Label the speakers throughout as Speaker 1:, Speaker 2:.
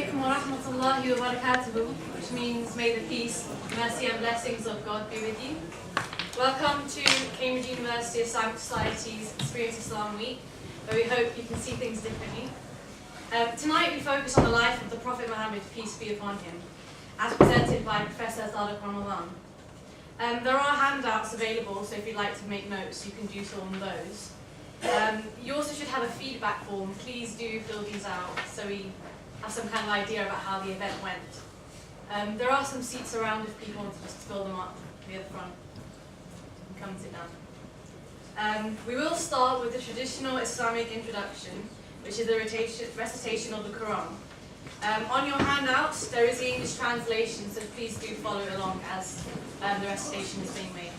Speaker 1: alaikum wa rahmatullahi wa barakatuhu, which means may the peace, mercy and blessings of God be with you. Welcome to Cambridge University Islamic Society's Experience Islam Week, where we hope you can see things differently. Tonight we focus on the life of the Prophet Muhammad, peace be upon him, as presented by Professor Tariq Ramadan. There are handouts available, so if you'd like to make notes, you can do so on those. You also should have a feedback form. Please do fill these out so we have some kind of idea about how the event went. There are some seats around if people want to just fill them up near the front. You can come and sit down. We will start with the traditional Islamic introduction, which is the recitation of the Quran. On your handouts, there is the English translation, so please do follow along as the recitation is being made.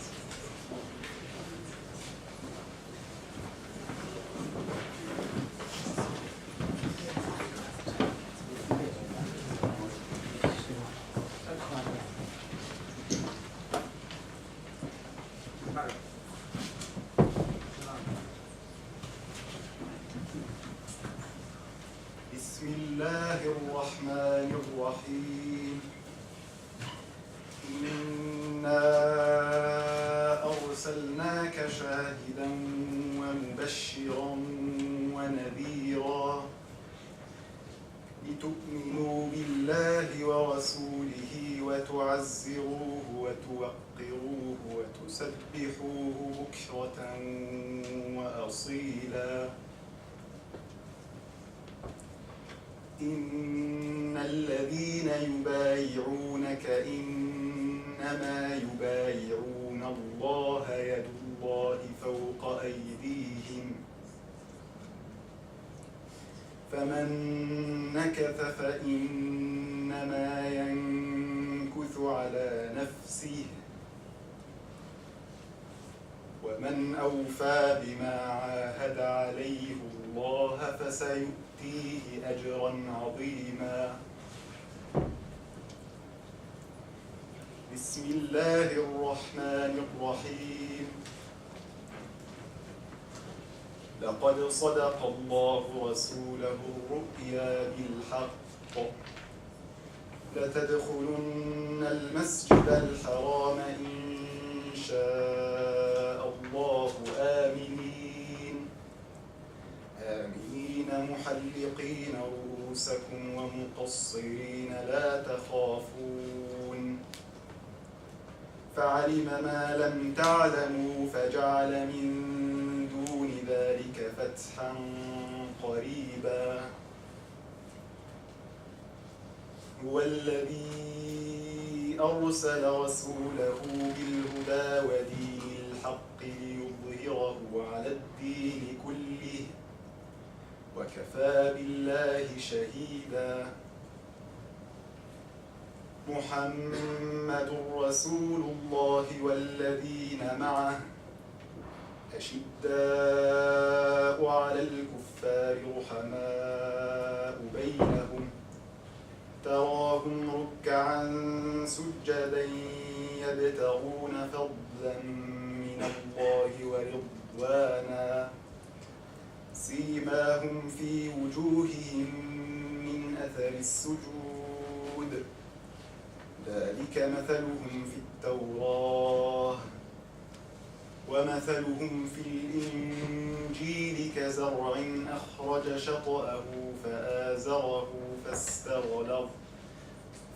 Speaker 2: بسم الله الرحمن الرحيم إنا أرسلناك شاهدا ومبشرا ونذيرا لتؤمنوا بالله ورسوله وتعزروه وتوقروه وتسبحوه بكرة وأصيلا إن الذين يبايعونك إنما يبايعون الله يد الله فوق أيديهم فمن نكث فإنما ينكث على نفسه ومن أوفى بما عاهد عليه الله فسيؤتيه أجرا عظيما بسم الله الرحمن الرحيم لقد صدق الله رسوله الرؤيا بالحق لتدخلن المسجد الحرام إن شاء الله آمنين محلقين رؤوسكم ومقصرين لا تخافون فعلم ما لم تعلموا فجعل من دون ذلك فتحا قريبا هو الذي أرسل رسوله بالهدى ودين الحق ليظهره على الدين كله وكفى بالله شهيدا محمد رسول الله والذين معه أشداء على الكفار رحماء بينهم تراهم ركعا سجدا يبتغون فضلا من الله ورضوانا سيماهم في وجوههم من أثر السجود ذلك مثلهم في التوراة ومثلهم في الإنجيل كزرع أخرج شطأه فآزره فاستغلظ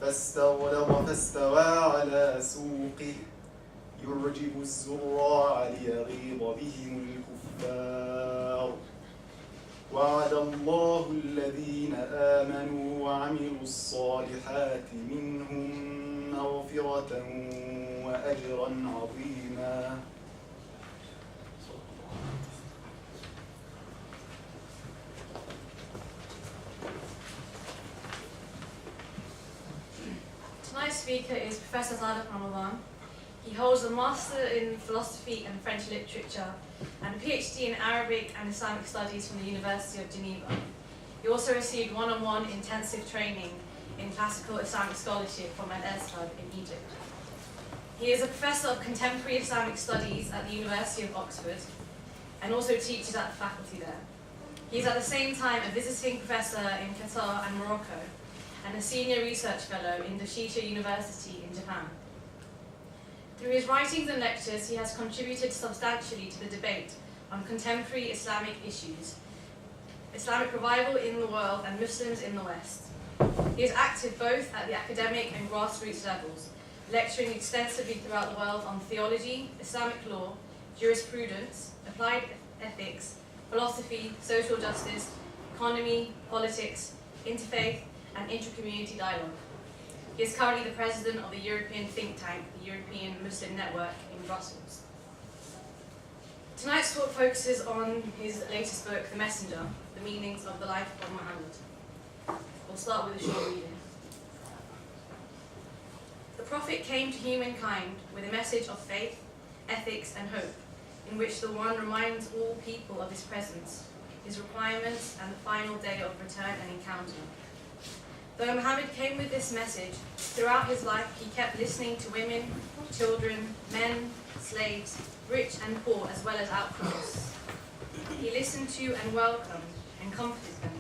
Speaker 2: فاستوى على سوقه يعجب الزراع ليغيظ بهم الكفار وعد الله الذين آمنوا وعملوا الصالحات منهم مغفرة وأجرا عظيما
Speaker 1: Tonight's speaker is Professor Tariq Ramadan. He holds a Master in Philosophy and French Literature and a PhD in Arabic and Islamic Studies from the University of Geneva. He also received one-on-one intensive training in classical Islamic scholarship from Al-Azhar in Egypt. He is a Professor of Contemporary Islamic Studies at the University of Oxford and also teaches at the faculty there. He is at the same time a visiting professor in Qatar and Morocco and a senior research fellow in Doshita University in Japan. Through his writings and lectures, he has contributed substantially to the debate on contemporary Islamic issues, Islamic revival in the world and Muslims in the West. He is active both at the academic and grassroots levels, lecturing extensively throughout the world on theology, Islamic law, jurisprudence, applied ethics, philosophy, social justice, economy, politics, interfaith, and inter-community dialogue. He is currently the president of the European think tank, the European Muslim Network in Brussels. Tonight's talk focuses on his latest book, The Messenger, The Meanings of the Life of Muhammad. We'll start with a short reading. The Prophet came to humankind with a message of faith, ethics, and hope, in which the One reminds all people of his presence, his requirements, and the final day of return and encounter. Though Muhammad came with this message, throughout his life he kept listening to women, children, men, slaves, rich and poor, as well as outcasts. He listened to and welcomed and comforted them.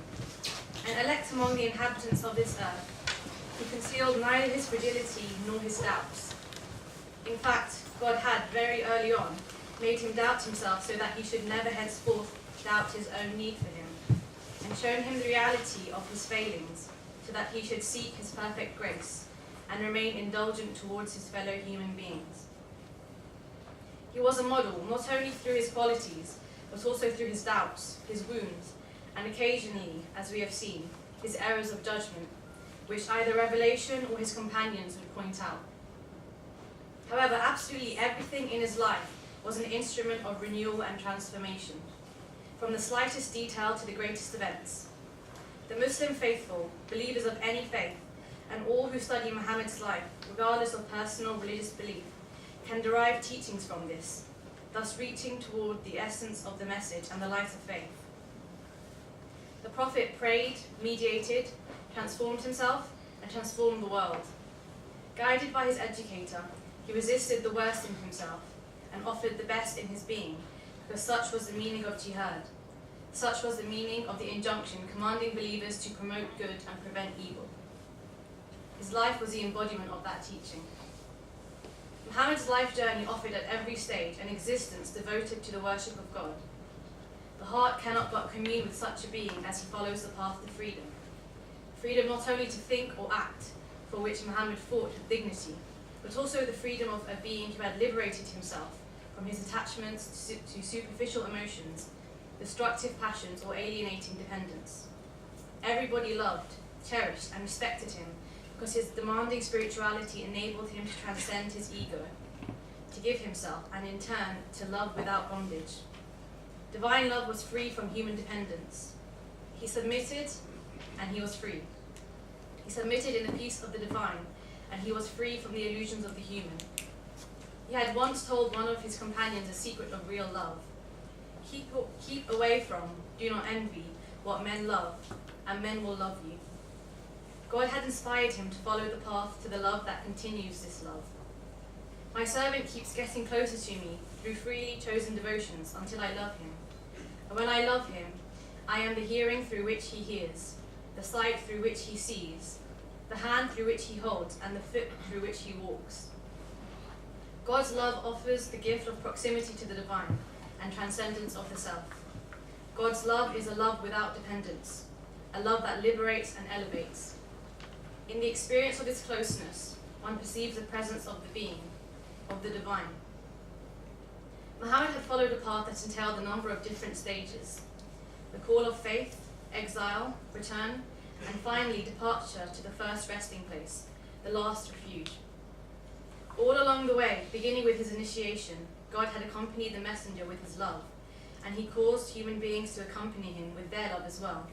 Speaker 1: An elect among the inhabitants of this earth, he concealed neither his fragility nor his doubts. In fact, God had, very early on, made him doubt himself so that he should never henceforth doubt his own need for him, and shown him the reality of his failings, so that he should seek his perfect grace and remain indulgent towards his fellow human beings. He was a model, not only through his qualities, but also through his doubts, his wounds, and occasionally, as we have seen, his errors of judgment, which either revelation or his companions would point out. However, absolutely everything in his life was an instrument of renewal and transformation, from the slightest detail to the greatest events. The Muslim faithful, believers of any faith, and all who study Muhammad's life, regardless of personal religious belief, can derive teachings from this, thus reaching toward the essence of the message and the light of faith. The Prophet prayed, mediated, transformed himself, and transformed the world. Guided by his educator, he resisted the worst in himself and offered the best in his being, because such was the meaning of jihad. Such was the meaning of the injunction commanding believers to promote good and prevent evil. His life was the embodiment of that teaching. Muhammad's life journey offered at every stage an existence devoted to the worship of God. The heart cannot but commune with such a being as he follows the path to freedom. Freedom not only to think or act, for which Muhammad fought with dignity, but also the freedom of a being who had liberated himself from his attachments to superficial emotions, destructive passions, or alienating dependence. Everybody loved, cherished, and respected him because his demanding spirituality enabled him to transcend his ego, to give himself, and in turn, to love without bondage. Divine love was free from human dependence. He submitted, and he was free. He submitted in the peace of the divine, and he was free from the illusions of the human. He had once told one of his companions a secret of real love. Keep away from, do not envy, what men love, and men will love you. God had inspired him to follow the path to the love that continues this love. My servant keeps getting closer to me through freely chosen devotions until I love him. And when I love him, I am the hearing through which he hears, the sight through which he sees, the hand through which he holds, and the foot through which he walks. God's love offers the gift of proximity to the divine and transcendence of the self. God's love is a love without dependence, a love that liberates and elevates. In the experience of its closeness, one perceives the presence of the being, of the divine. Muhammad had followed a path that entailed a number of different stages: the call of faith, exile, return, and finally departure to the first resting place, the last refuge. All along the way, beginning with his initiation, God had accompanied the messenger with his love, and he caused human beings to accompany him with their love as well.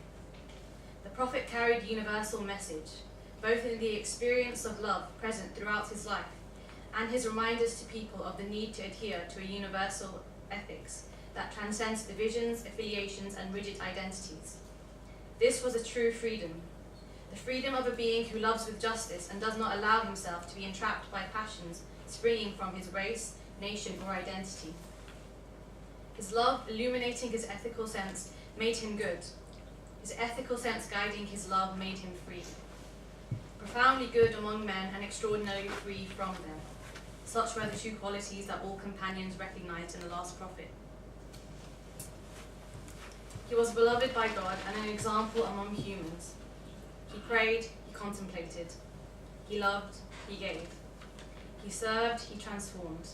Speaker 1: The Prophet carried universal message, both in the experience of love present throughout his life, and his reminders to people of the need to adhere to a universal ethics that transcends divisions, affiliations, and rigid identities. This was a true freedom, the freedom of a being who loves with justice and does not allow himself to be entrapped by passions springing from his race, nation, or identity. His love, illuminating his ethical sense, made him good. His ethical sense guiding his love made him free. profoundly good among men and extraordinarily free from them. Such were the two qualities that all companions recognized in the last prophet. He was beloved by God and an example among humans. He prayed, he contemplated. He loved, he gave. He served, he transformed.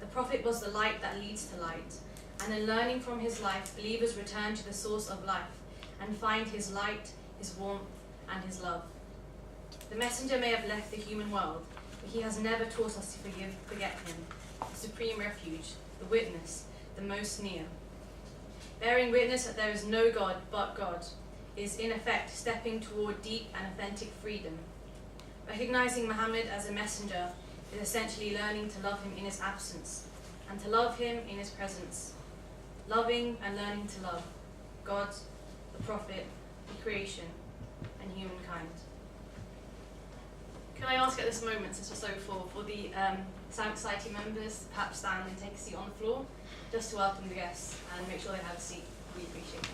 Speaker 1: The prophet was the light that leads to light, and in learning from his life, believers return to the source of life and find his light, his warmth, and his love. The messenger may have left the human world, but he has never taught us to forget him, the supreme refuge, the witness, the most near. Bearing witness that there is no God but God is in effect stepping toward deep and authentic freedom. Recognizing Muhammad as a messenger is essentially learning to love him in his absence and to love him in his presence. Loving and learning to love God, the prophet, the creation, and humankind. Can I ask at this moment, since we're so full, for the Islamic Society members to perhaps stand and take a seat on the floor, just to welcome the guests and make sure they have a seat. We appreciate it.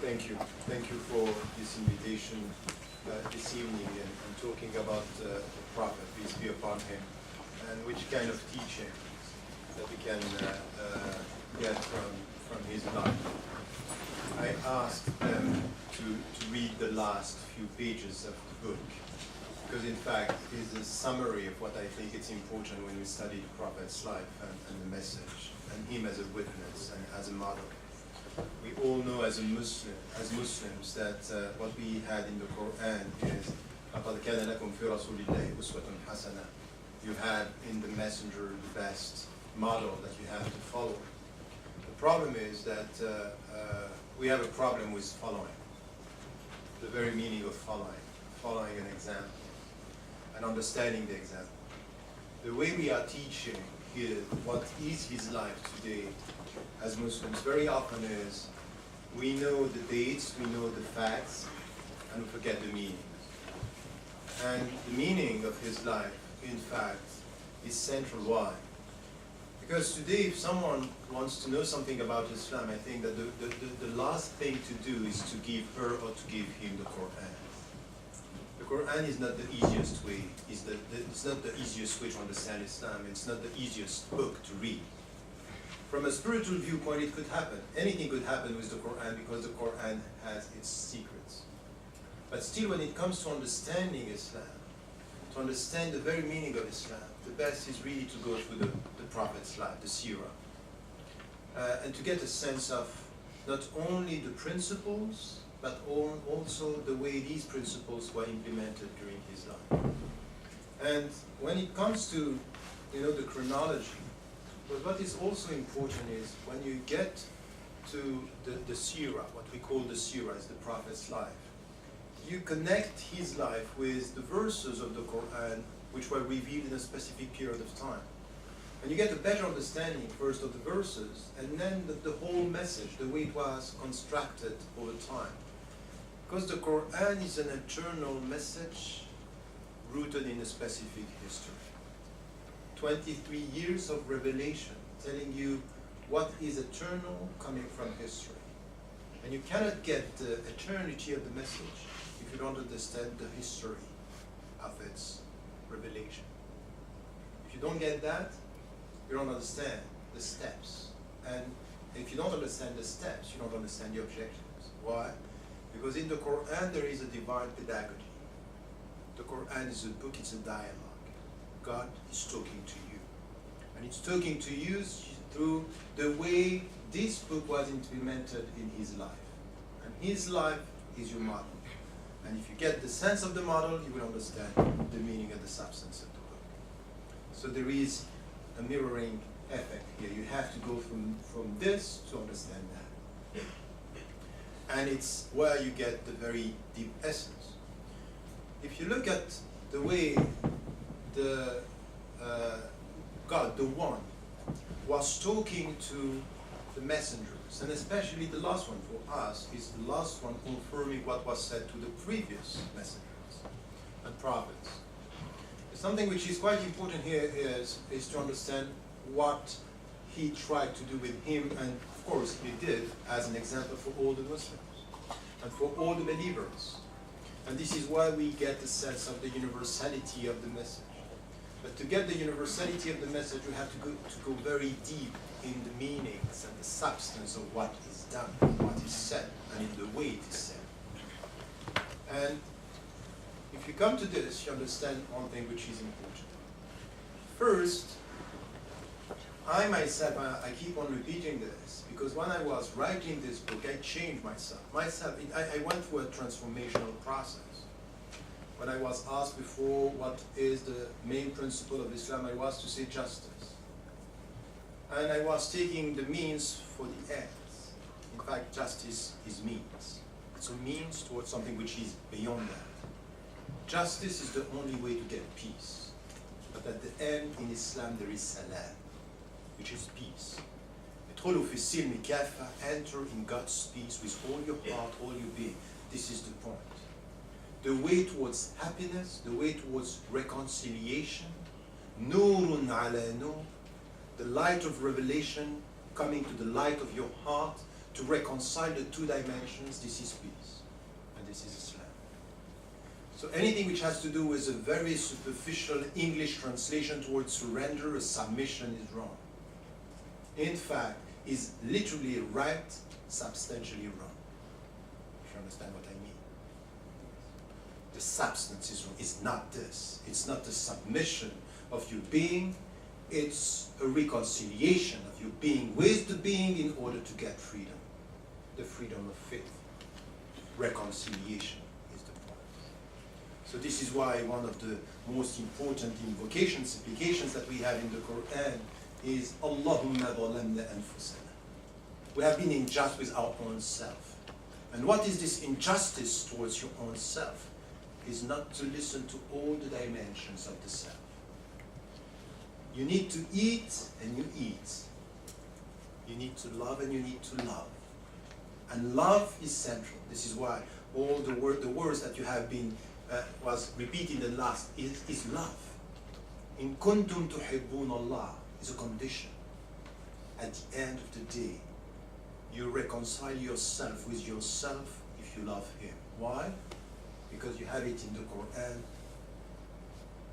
Speaker 1: Thank you.
Speaker 3: Thank you for this invitation this evening and talking about the Prophet, peace be upon him, and which kind of teaching that we can get from his life. I asked them to read the last few pages of the book, because in fact it is a summary of what I think it's important when we study the Prophet's life and the message, and him as a witness and as a model. We all know as Muslims that what we had in the Quran is لَقَدْ كَانَ لَكُمْ فِي رَسُولِ اللَّهِ أُسْوَةٌ حَسَنَةٌ. You had in the messenger the best model that you have to follow. The problem is that we have a problem with following. The very meaning of following an example and understanding the example. The way we are teaching here what is his life today as Muslims very often is we know the dates, we know the facts, and we forget the meaning. And the meaning of his life, in fact, is central. Why? Because today, if someone wants to know something about Islam, I think that the last thing to do is to give her or to give him the Quran. The Quran is not the easiest way. It's not the easiest way to understand Islam. It's not the easiest book to read. From a spiritual viewpoint, it could happen. Anything could happen with the Quran because the Quran has its secrets. But still, when it comes to understanding Islam, to understand the very meaning of Islam, the best is really to go through the Prophet's life, the seerah, and to get a sense of not only the principles, but also the way these principles were implemented during his life. And when it comes to, the chronology, but what is also important is when you get to the seerah, what we call the seerah is the Prophet's life, you connect his life with the verses of the Quran which were revealed in a specific period of time. And you get a better understanding first of the verses, and then the whole message, the way it was constructed over time. Because the Quran is an eternal message rooted in a specific history. 23 years of revelation telling you what is eternal coming from history. And you cannot get the eternity of the message if you don't understand the history of its revelation. If you don't get that, you don't understand the steps. And if you don't understand the steps, you don't understand the objectives. Why? Because in the Quran there is a divine pedagogy. The Quran is a book, it's a dialogue. God is talking to you. And it's talking to you through the way this book was implemented in his life. And his life is your model. And if you get the sense of the model, you will understand the meaning and the substance of the book. So there is a mirroring effect here. You have to go from this to understand that. And it's where you get the very deep essence. If you look at the way the God, the One, was talking to the messengers, and especially the last one for us is the last one confirming what was said to the previous messengers and prophets. Something which is quite important here is to understand what he tried to do with him, and of course he did as an example for all the Muslims and for all the believers. And this is why we get the sense of the universality of the message. But to get the universality of the message, you have to go very deep in the meanings and the substance of what is done, what is said, and in the way it is said. And if you come to this, you understand one thing which is important. First, I myself, I keep on repeating this, because when I was writing this book, I changed myself. I went through a transformational process. When I was asked before what is the main principle of Islam, I was to say justice. And I was taking the means for the ends. In fact, justice is means. It's a means towards something which is beyond that. Justice is the only way to get peace. But at the end, in Islam, there is salam, which is peace. Enter in God's peace with all your heart, all your being. This is the point. The way towards happiness, the way towards reconciliation, nurun ala nur, the light of revelation coming to the light of your heart to reconcile the two dimensions, this is peace. And this is Islam. So anything which has to do with a very superficial English translation towards surrender, a submission, is wrong. In fact, is literally right, substantially wrong. If you understand what I mean. The substance is wrong. It's not this. It's not the submission of your being. It's a reconciliation of your being with the being in order to get freedom. The freedom of faith. Reconciliation is the point. So this is why one of the most important invocations, supplications that we have in the Quran is Allahumma zalamna anfusana. We have been unjust with our own self. And what is this injustice towards your own self? Is not to listen to all the dimensions of the self. You need to eat and you eat. You need to love and you need to love. And love is central. This is why all the words that you have been was repeated in the last is love. In kuntum tuhibbun Allah is a condition. At the end of the day, you reconcile yourself with yourself if you love Him. Why? Because you have it in the Quran.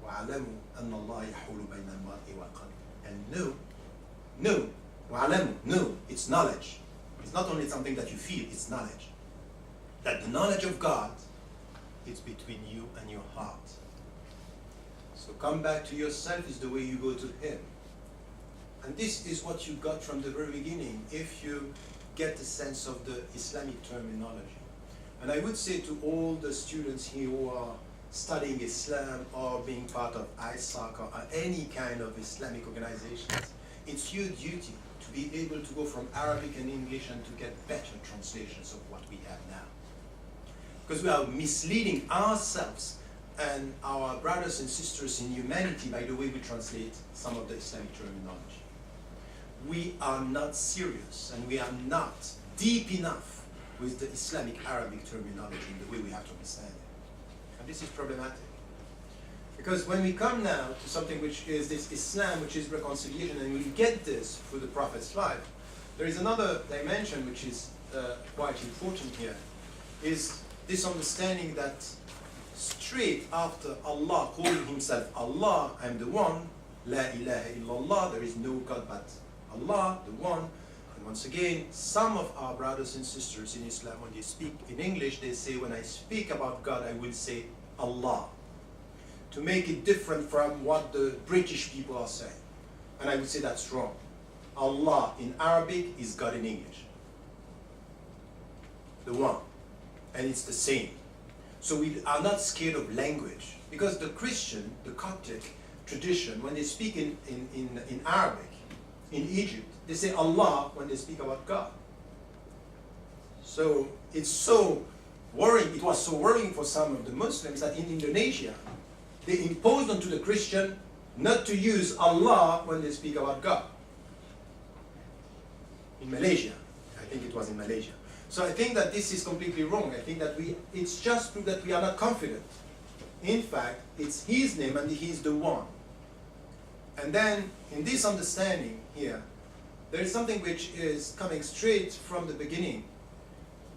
Speaker 3: وَعَلَمُوا أَنَّ اللَّهَ يَحُولُ بَيْنَ الْمَرْءِ وَالْقَلْبِ. And know, وَعَلَمُوا, know, it's knowledge. It's not only something that you feel, it's knowledge. That the knowledge of God is between you and your heart. So come back to yourself is the way you go to Him. And this is what you got from the very beginning if you get the sense of the Islamic terminology. And I would say to all the students here who are studying Islam or being part of ISoc or any kind of Islamic organizations, it's your duty to be able to go from Arabic and English and to get better translations of what we have now. because we are misleading ourselves and our brothers and sisters in humanity by the way we translate some of the Islamic terminology. We are not serious and we are not deep enough with the Islamic Arabic terminology in the way we have to understand it. And this is problematic. Because when we come now to something which is this Islam, which is reconciliation, and we get this through the Prophet's life, there is another dimension which is quite important here, is this understanding that straight after Allah calling himself Allah, I'm the one, La ilaha illallah, there is no God but Allah, the one. And once again, some of our brothers and sisters in Islam, when they speak in English, they say, when I speak about God, I will say Allah, to make it different from what the British people are saying. And I would say that's wrong. Allah in Arabic is God in English. The one. And it's the same. So we are not scared of language. Because the Christian, the Coptic tradition, when they speak in Arabic, in Egypt, they say Allah when they speak about God. So it's so worrying, it was so worrying for some of the Muslims that in Indonesia, they imposed onto the Christian not to use Allah when they speak about God. In Malaysia, I think it was in Malaysia. So I think that this is completely wrong. I think that it's just proof that we are not confident. In fact, it's His name and He's the one. And then, in this understanding here, there is something which is coming straight from the beginning.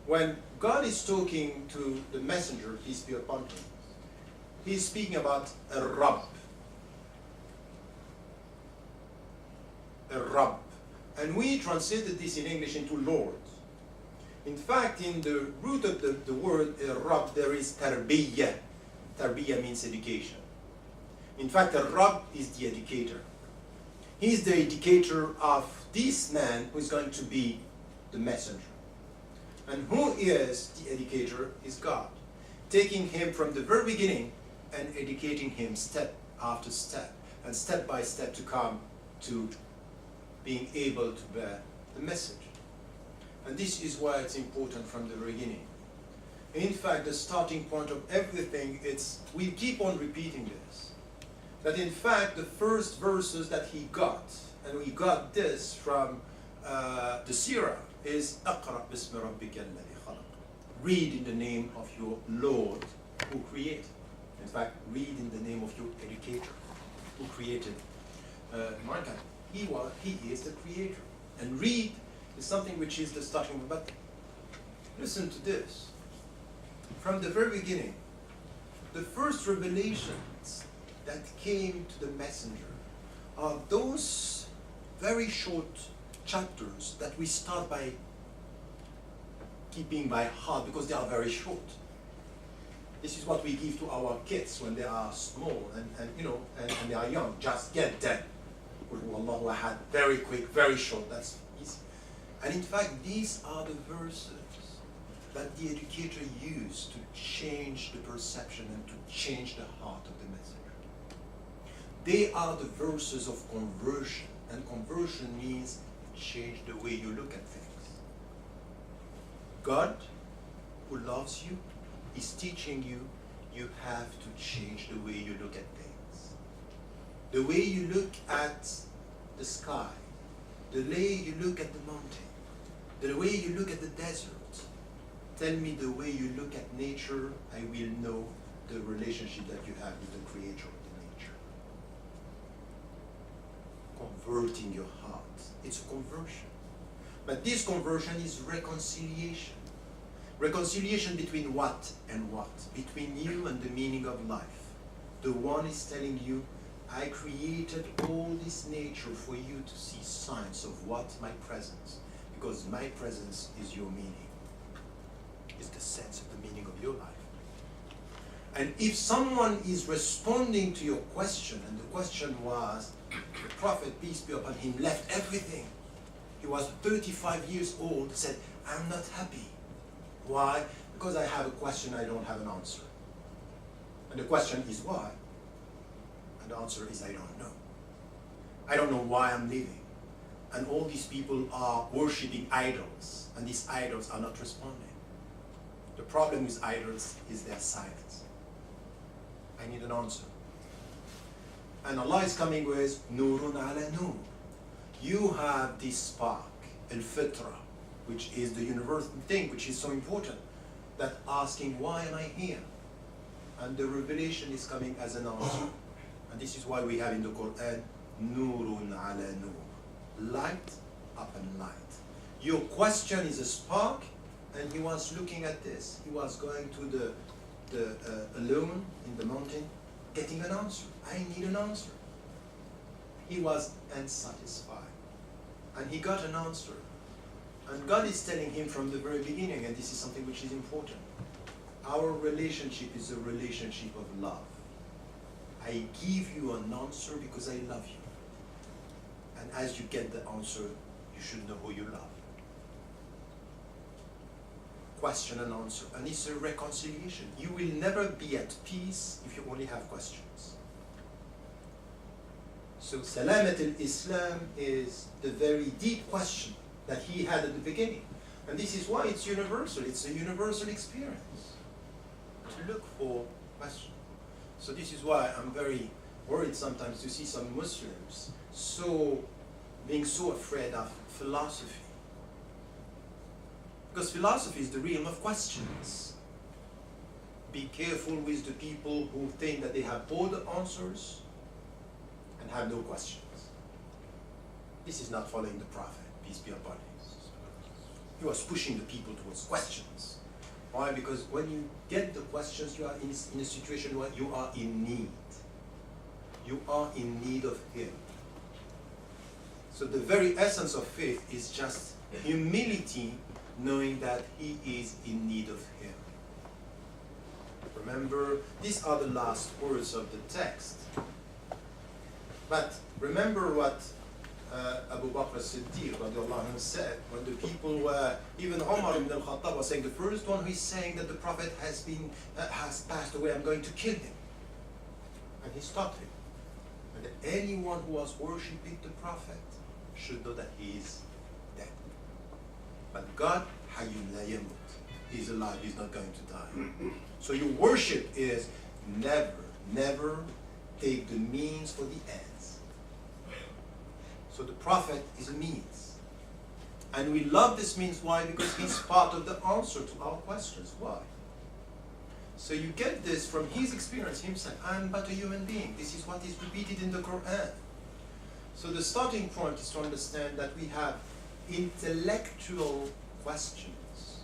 Speaker 3: When God is talking to the messenger, peace be upon him, He's speaking about a Rabb. A Rabb. And we translated this in English into Lord. In fact, in the root of the word Rabb, there is Tarbiyya. Tarbiyya means education. In fact, a Rabb is the educator. He's the educator of this man who is going to be the messenger. And who is the educator is God, taking him from the very beginning and educating him step after step, and step by step to come to being able to bear the message. And this is why it's important from the beginning. In fact, the starting point of everything, we keep on repeating this, that in fact the first verses that he got, and we got this from the Sirah, is Aqra bismi rabbika alladhi khalaq. Read in the name of your Lord who created. In fact, read in the name of your educator who created mankind. He is the creator. And read is something which is the starting point. But listen to this. From the very beginning, the first revelations that came to the messenger are those very short chapters that we start by keeping by heart because they are very short. This is what we give to our kids when they are small and they are young. Just get them. Allahu Ahad, very quick, very short. That's easy. And in fact, these are the verses that the educator used to change the perception and to change the heart of the messenger. They are the verses of conversion, and conversion means change the way you look at things. God, who loves you, is teaching you, you have to change the way you look at things. The way you look at the sky, the way you look at the mountain, the way you look at the desert. Tell me the way you look at nature, I will know the relationship that you have with the creator of the nature. Converting your heart. It's a conversion. But this conversion is reconciliation. Reconciliation between what and what? Between you and the meaning of life. The one is telling you, I created all this nature for you to see signs of what? My presence. Because my presence is your meaning. Is the sense of the meaning of your life. And if someone is responding to your question, and the question was, the Prophet, peace be upon him, left everything. He was 35 years old, said, I'm not happy. Why? Because I have a question, I don't have an answer. And the question is why? And the answer is I don't know. I don't know why I'm living. And all these people are worshipping idols, and these idols are not responding. The problem with idols is their silence. I need an answer. And Allah is coming with Nurun ala Nur. You have this spark, al-fitra, which is the universal thing, which is so important, that asking, why am I here? And the revelation is coming as an answer. And this is why we have in the Quran, Nurun ala Nur. Light upon light. Your question is a spark, and he was looking at this. He was going to the alone in the mountain, getting an answer. I need an answer. He was unsatisfied. And he got an answer. And God is telling him from the very beginning, and this is something which is important, our relationship is a relationship of love. I give you an answer because I love you. And as you get the answer, you should know who you love. Question and answer. And it's a reconciliation. You will never be at peace if you only have questions. So Salamat al-Islam is the very deep question that he had at the beginning. And this is why it's universal. It's a universal experience to look for questions. So this is why I'm very worried sometimes to see some Muslims being so afraid of philosophy. Because philosophy is the realm of questions. Be careful with the people who think that they have all the answers and have no questions. This is not following the Prophet, peace be upon him. He was pushing the people towards questions. Why? Because when you get the questions, you are in a situation where you are in need. You are in need of him. So the very essence of faith is just humility, knowing that he is in need of him. Remember, these are the last words of the text. But remember what Abu Bakr as-Siddiq said when the people were, even Umar ibn al-Khattab was saying, the first one who is saying that the Prophet has passed away, I'm going to kill him. And he stopped him. And that anyone who was worshipping the Prophet should know that he is dead. But God, Hayyun la yamut, he is alive, he's not going to die. So your worship is never take the means for the ends. So the Prophet is a means. And we love this means. Why? Because he's part of the answer to our questions. Why? So you get this from his experience himself. I'm but a human being. This is what is repeated in the Quran. So the starting point is to understand that we have intellectual questions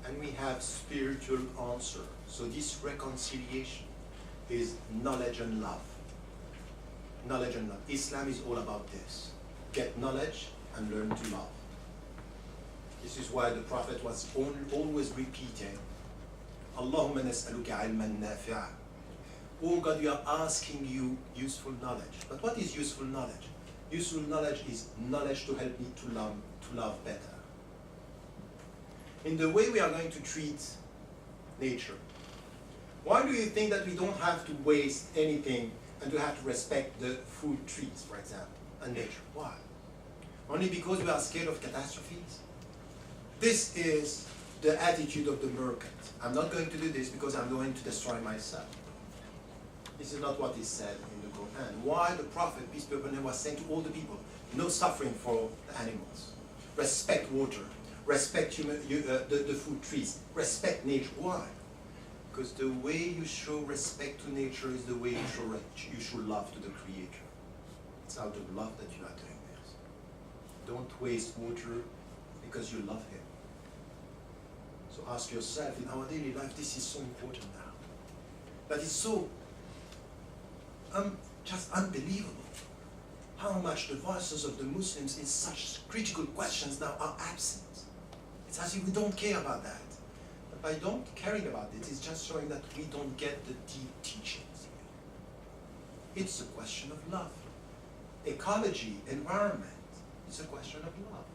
Speaker 3: and we have spiritual answer. So this reconciliation is knowledge and love. Knowledge and love. Islam is all about this. Get knowledge and learn to love. This is why the Prophet was always repeating, Allahumma nas'aluka ilman nafi'a. Oh God, we are asking you useful knowledge. But what is useful knowledge? Useful knowledge is knowledge to help me to love better. In the way we are going to treat nature. Why do you think that we don't have to waste anything and to have to respect the fruit trees, for example, and nature? Why? Only because we are scared of catastrophes? This is the attitude of the merchant. I'm not going to do this because I'm going to destroy myself. This is not what is said in the Quran. Why the Prophet, peace be upon him, was saying to all the people, no suffering for the animals. Respect water. Respect the food trees. Respect nature. Why? Because the way you show respect to nature is the way you show love to the Creator. It's out of love that you are doing this. Don't waste water because you love Him. So ask yourself, in our daily life, this is so important now. That is so just unbelievable. How much the voices of the Muslims in such critical questions now are absent. It's as if we don't care about that. But by don't caring about it, it's just showing that we don't get the deep teachings. It's a question of love. Ecology, environment, it's a question of love.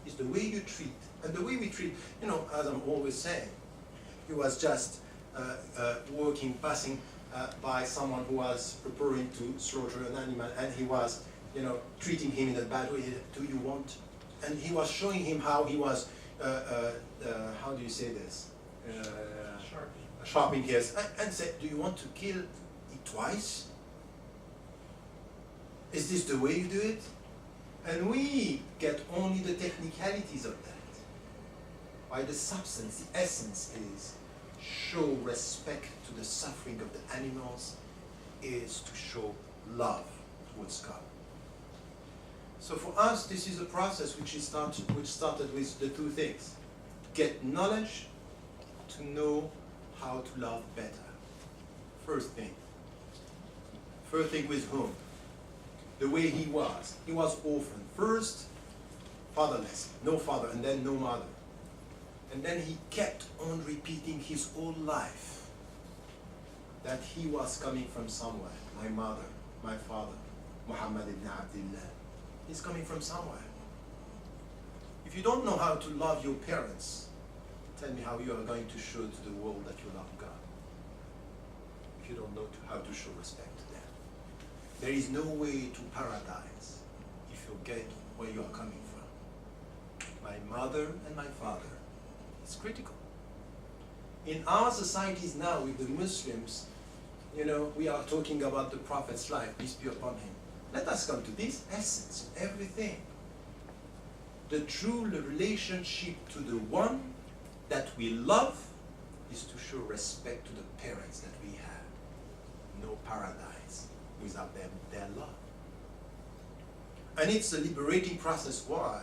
Speaker 3: It's the way you treat. And the way we treat, as I'm always saying, he was just passing by someone who was preparing to slaughter an animal, and he was, treating him in a bad way. Do you want? And he was showing him how he was, how do you say this? sharpening his, and said, do you want to kill it twice? Is this the way you do it? And we get only the technicalities of that. Why the substance, the essence is show respect to the suffering of the animals, is to show love towards God. So for us, this is a process which started with the two things. Get knowledge to know how to love better. First thing. First thing with whom? The way he was. He was orphan. First, fatherless. No father, and then no mother. And then he kept on repeating his whole life that he was coming from somewhere. My mother, my father, Muhammad ibn Abdullah. He's coming from somewhere. If you don't know how to love your parents, tell me how you are going to show to the world that you love God. If you don't know how to show respect to them. There is no way to paradise if you get where you are coming from. My mother and my father. It's critical. In our societies now with the Muslims, you know, we are talking about the Prophet's life, peace be upon him. Let us come to this essence of everything. The true relationship to the one that we love is to show respect to the parents that we have. No paradise without their love. And it's a liberating process. Why?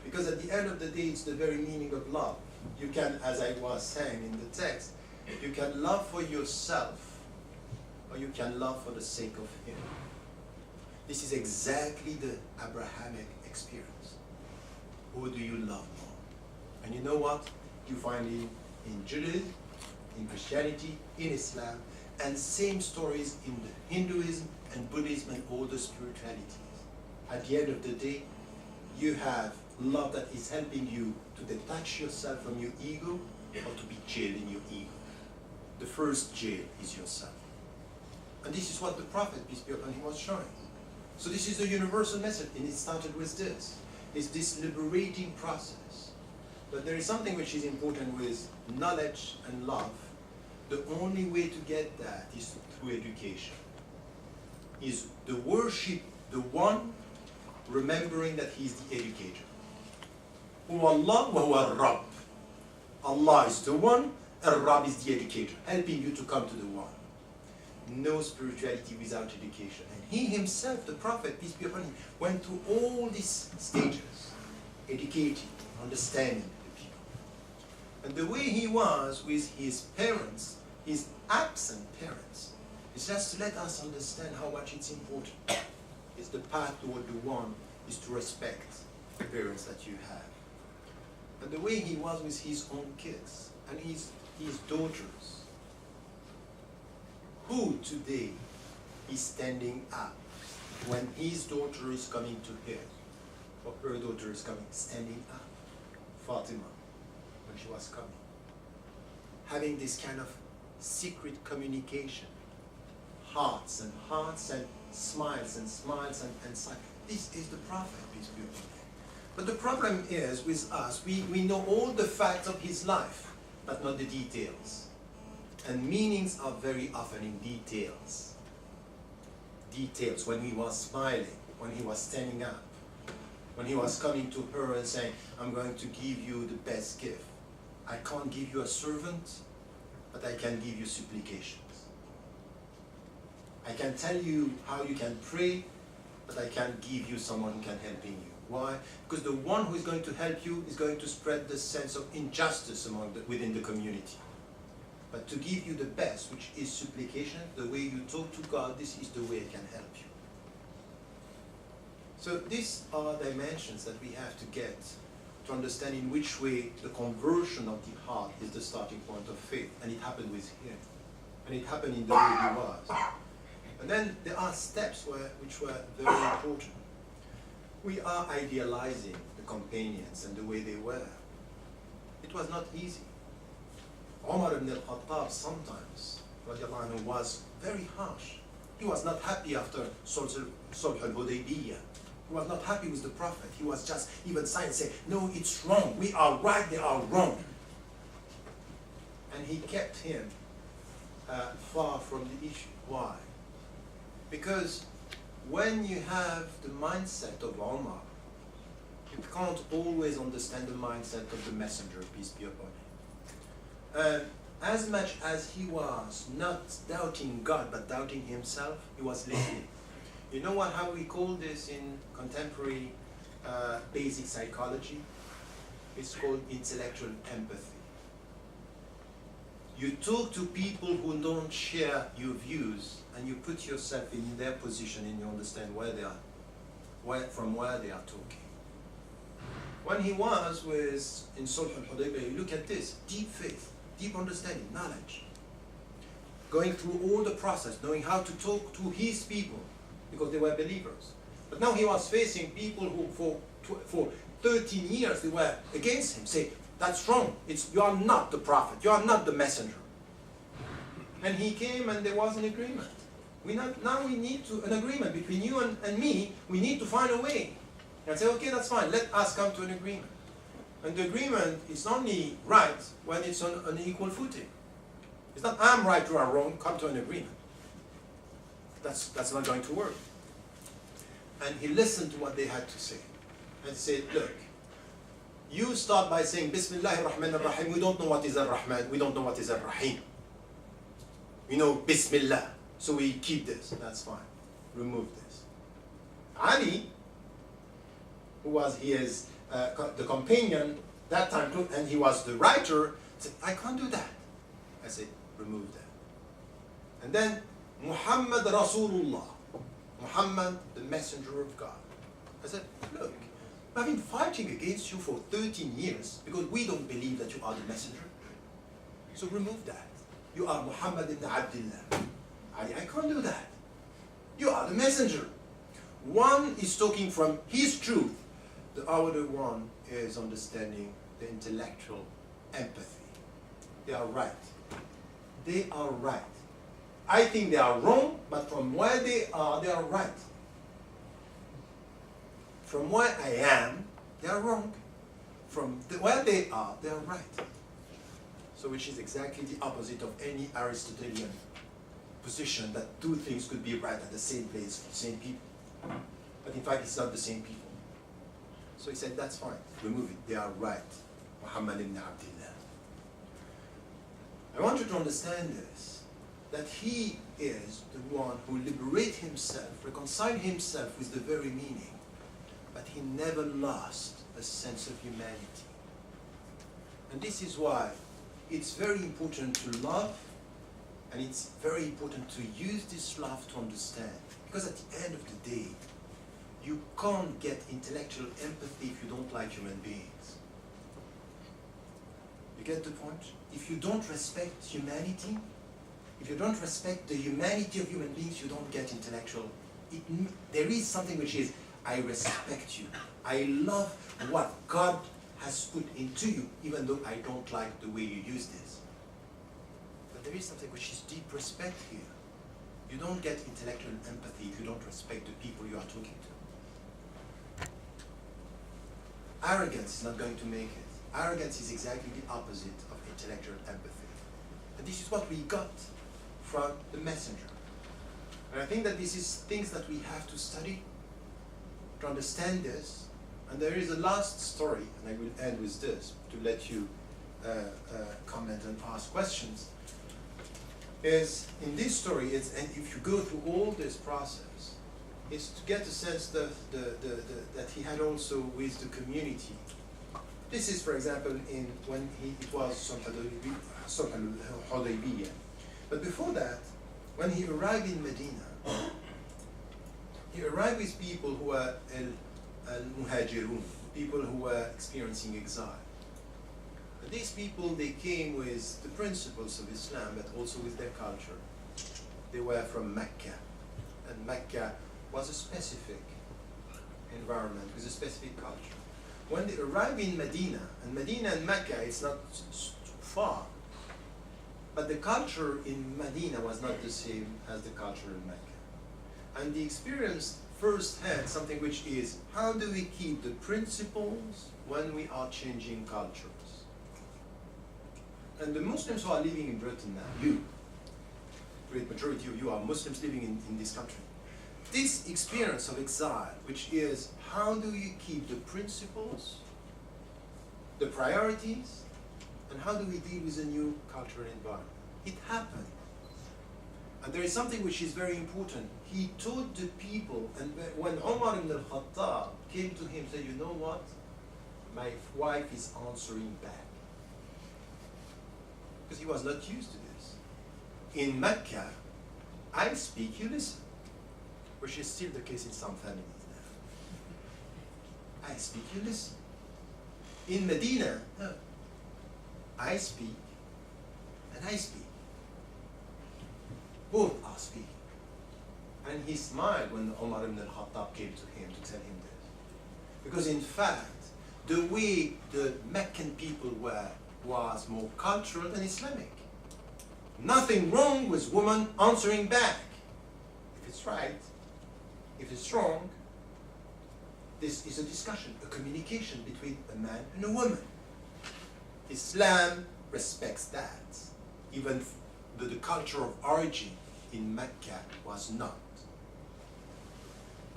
Speaker 3: Because at the end of the day, it's the very meaning of love. You can, as I was saying in the text, you can love for yourself, or you can love for the sake of him. This is exactly the Abrahamic experience. Who do you love more? And you know what? You find it in Judaism, in Christianity, in Islam, and same stories in the Hinduism and Buddhism and all the spiritualities. At the end of the day, you have love that is helping you to detach yourself from your ego or to be jailed in your ego. The first jail is yourself. And this is what the Prophet, peace be upon him, was showing. So this is the universal message, and it started with this. It's this liberating process. But there is something which is important with knowledge and love. The only way to get that is through education. Is the worship the one, remembering that he is the educator. Huwa Allah wa huwa Rabb. Allah is the one, and Rabb is the educator, helping you to come to the one. No spirituality without education. And he himself, the Prophet, peace be upon him, went through all these stages, educating, understanding the people. And the way he was with his parents, his absent parents, is just to let us understand how much it's important. It's the path toward the one is to respect the parents that you have. And the way he was with his own kids and his daughters. Who today is standing up when his daughter is coming to him, or her daughter is coming, standing up? Fatima, when she was coming. Having this kind of secret communication. Hearts and smiles and smiles and sighs. This is the Prophet, peace be upon him. But the problem is with us, we know all the facts of his life, but not the details. And meanings are very often in details. Details, when he was smiling, when he was standing up, when he was coming to her and saying, I'm going to give you the best gift. I can't give you a servant, but I can give you supplications. I can tell you how you can pray, but I can't give you someone who can help you. Why? Because the one who is going to help you is going to spread the sense of injustice within the community. But to give you the best, which is supplication, the way you talk to God, this is the way I can help you. So these are dimensions that we have to get to understand in which way the conversion of the heart is the starting point of faith. And it happened with him. And it happened in the way he was. And then there are steps which were very important. We are idealizing the companions and the way they were. It was not easy. Umar ibn al-Khattab sometimes was very harsh. He was not happy after Sulh al-Hudaybiyah. He was not happy with the Prophet. He was just even saying, no, it's wrong. We are right, they are wrong. and he kept him far from the issue. Why? Because when you have the mindset of Omar, you can't always understand the mindset of the messenger, peace be upon him. As much as he was not doubting God, but doubting himself, he was listening. You know what? How we call this in contemporary basic psychology? It's called intellectual empathy. You talk to people who don't share your views, and you put yourself in their position, and you understand where they are, from where they are talking. When he was in Sulh al-Hudaybiyah, you look at this: deep faith, deep understanding, knowledge, going through all the process, knowing how to talk to his people, because they were believers. But now he was facing people who, for 13 years, they were against him, say, that's wrong, you are not the prophet, you are not the messenger. And he came and there was an agreement. Now we need an agreement between you and me. We need to find a way. And say, okay, that's fine, let us come to an agreement. And the agreement is only right when it's on an equal footing. It's not I'm right, you are wrong, come to an agreement. That's not going to work. And he listened to what they had to say. And he said, look, you start by saying, Bismillahir Rahmanir Rahim. We don't know what is Ar-Rahman. We don't know what is Ar-Rahim. We know Bismillah. So we keep this. That's fine. Remove this. Ali, who was the companion that time, and he was the writer, said, I can't do that. I said, remove that. And then Muhammad Rasulullah, Muhammad, the messenger of God. I said, look, I've been fighting against you for 13 years because we don't believe that you are the messenger. So remove that. You are Muhammad ibn Abdullah. I can't do that. You are the messenger. One is talking from his truth. The other one is understanding the intellectual empathy. They are right. They are right. I think they are wrong, but from where they are right. From where I am, they are wrong. From where they are right. So which is exactly the opposite of any Aristotelian position that two things could be right at the same place for the same people. But in fact, it's not the same people. So he said, that's fine, remove it. They are right. Muhammad ibn Abdullah. I want you to understand this, that he is the one who liberates himself, reconciled himself with the very meaning, but he never lost a sense of humanity. And this is why it's very important to love, and it's very important to use this love to understand. Because at the end of the day, you can't get intellectual empathy if you don't like human beings. You get the point? If you don't respect humanity, if you don't respect the humanity of human beings, you don't get intellectual. There is something which is, I respect you. I love what God has put into you, even though I don't like the way you use this. But there is something which is deep respect here. You don't get intellectual empathy if you don't respect the people you are talking to. Arrogance is not going to make it. Arrogance is exactly the opposite of intellectual empathy. And this is what we got from the messenger. And I think that this is things that we have to study to understand this. And there is a last story, and I will end with this to let you comment and ask questions. Is in this story, and if you go through all this process, is to get a sense that that he had also with the community. This is, for example, when it was Sulh al-Hudaybiyah. But before that, when he arrived in Medina, he arrived with people who were al-Muhajirun, people who were experiencing exile. But these people, they came with the principles of Islam, but also with their culture. They were from Mecca, and Mecca was a specific environment with a specific culture. When they arrived in Medina, and Medina and Mecca, it's not far, but the culture in Medina was not the same as the culture in Mecca. And they experienced firsthand something which is, how do we keep the principles when we are changing cultures? and the Muslims who are living in Britain now, you, great majority of you are Muslims living in this country. This experience of exile, which is how do you keep the principles, the priorities, and how do we deal with a new cultural environment? It happened. And there is something which is very important. He taught the people, and when Umar ibn al-Khattab came to him and said, you know what? My wife is answering back. Because he was not used to this. In Mecca, I speak, you listen. Which is still the case in some families now. I speak, you listen. In Medina, no. I speak, and I speak. Both are speaking. And he smiled when Umar ibn al-Khattab came to him to tell him this. Because in fact, the way the Meccan people were was more cultural than Islamic. Nothing wrong with women answering back. If it's right, if it's wrong, this is a discussion, a communication between a man and a woman. Islam respects that, even though the culture of origin in Mecca was not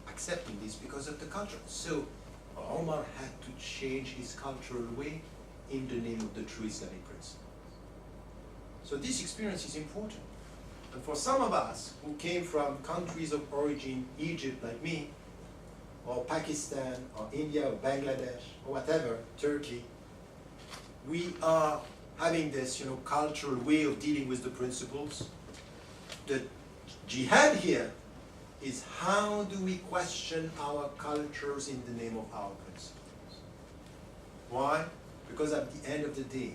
Speaker 3: accepting this because of the culture. So Omar had to change his cultural way in the name of the true Islamic principle. So this experience is important. And for some of us who came from countries of origin, Egypt like me, or Pakistan, or India, or Bangladesh, or whatever, Turkey, we are having this, cultural way of dealing with the principles. The jihad here is how do we question our cultures in the name of our principles? Why? Because at the end of the day,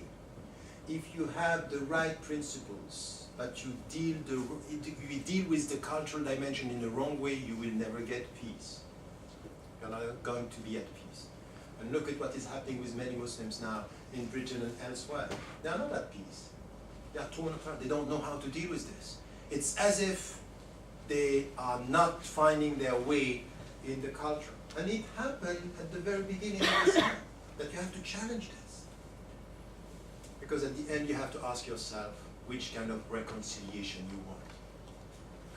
Speaker 3: if you have the right principles, but you deal with the cultural dimension in the wrong way, you will never get peace. You're not going to be at peace. And look at what is happening with many Muslims now in Britain and elsewhere. They are not at peace. They are torn apart. They don't know how to deal with this. It's as if they are not finding their way in the culture. And it happened at the very beginning of Islam, that you have to challenge this. Because at the end you have to ask yourself which kind of reconciliation you want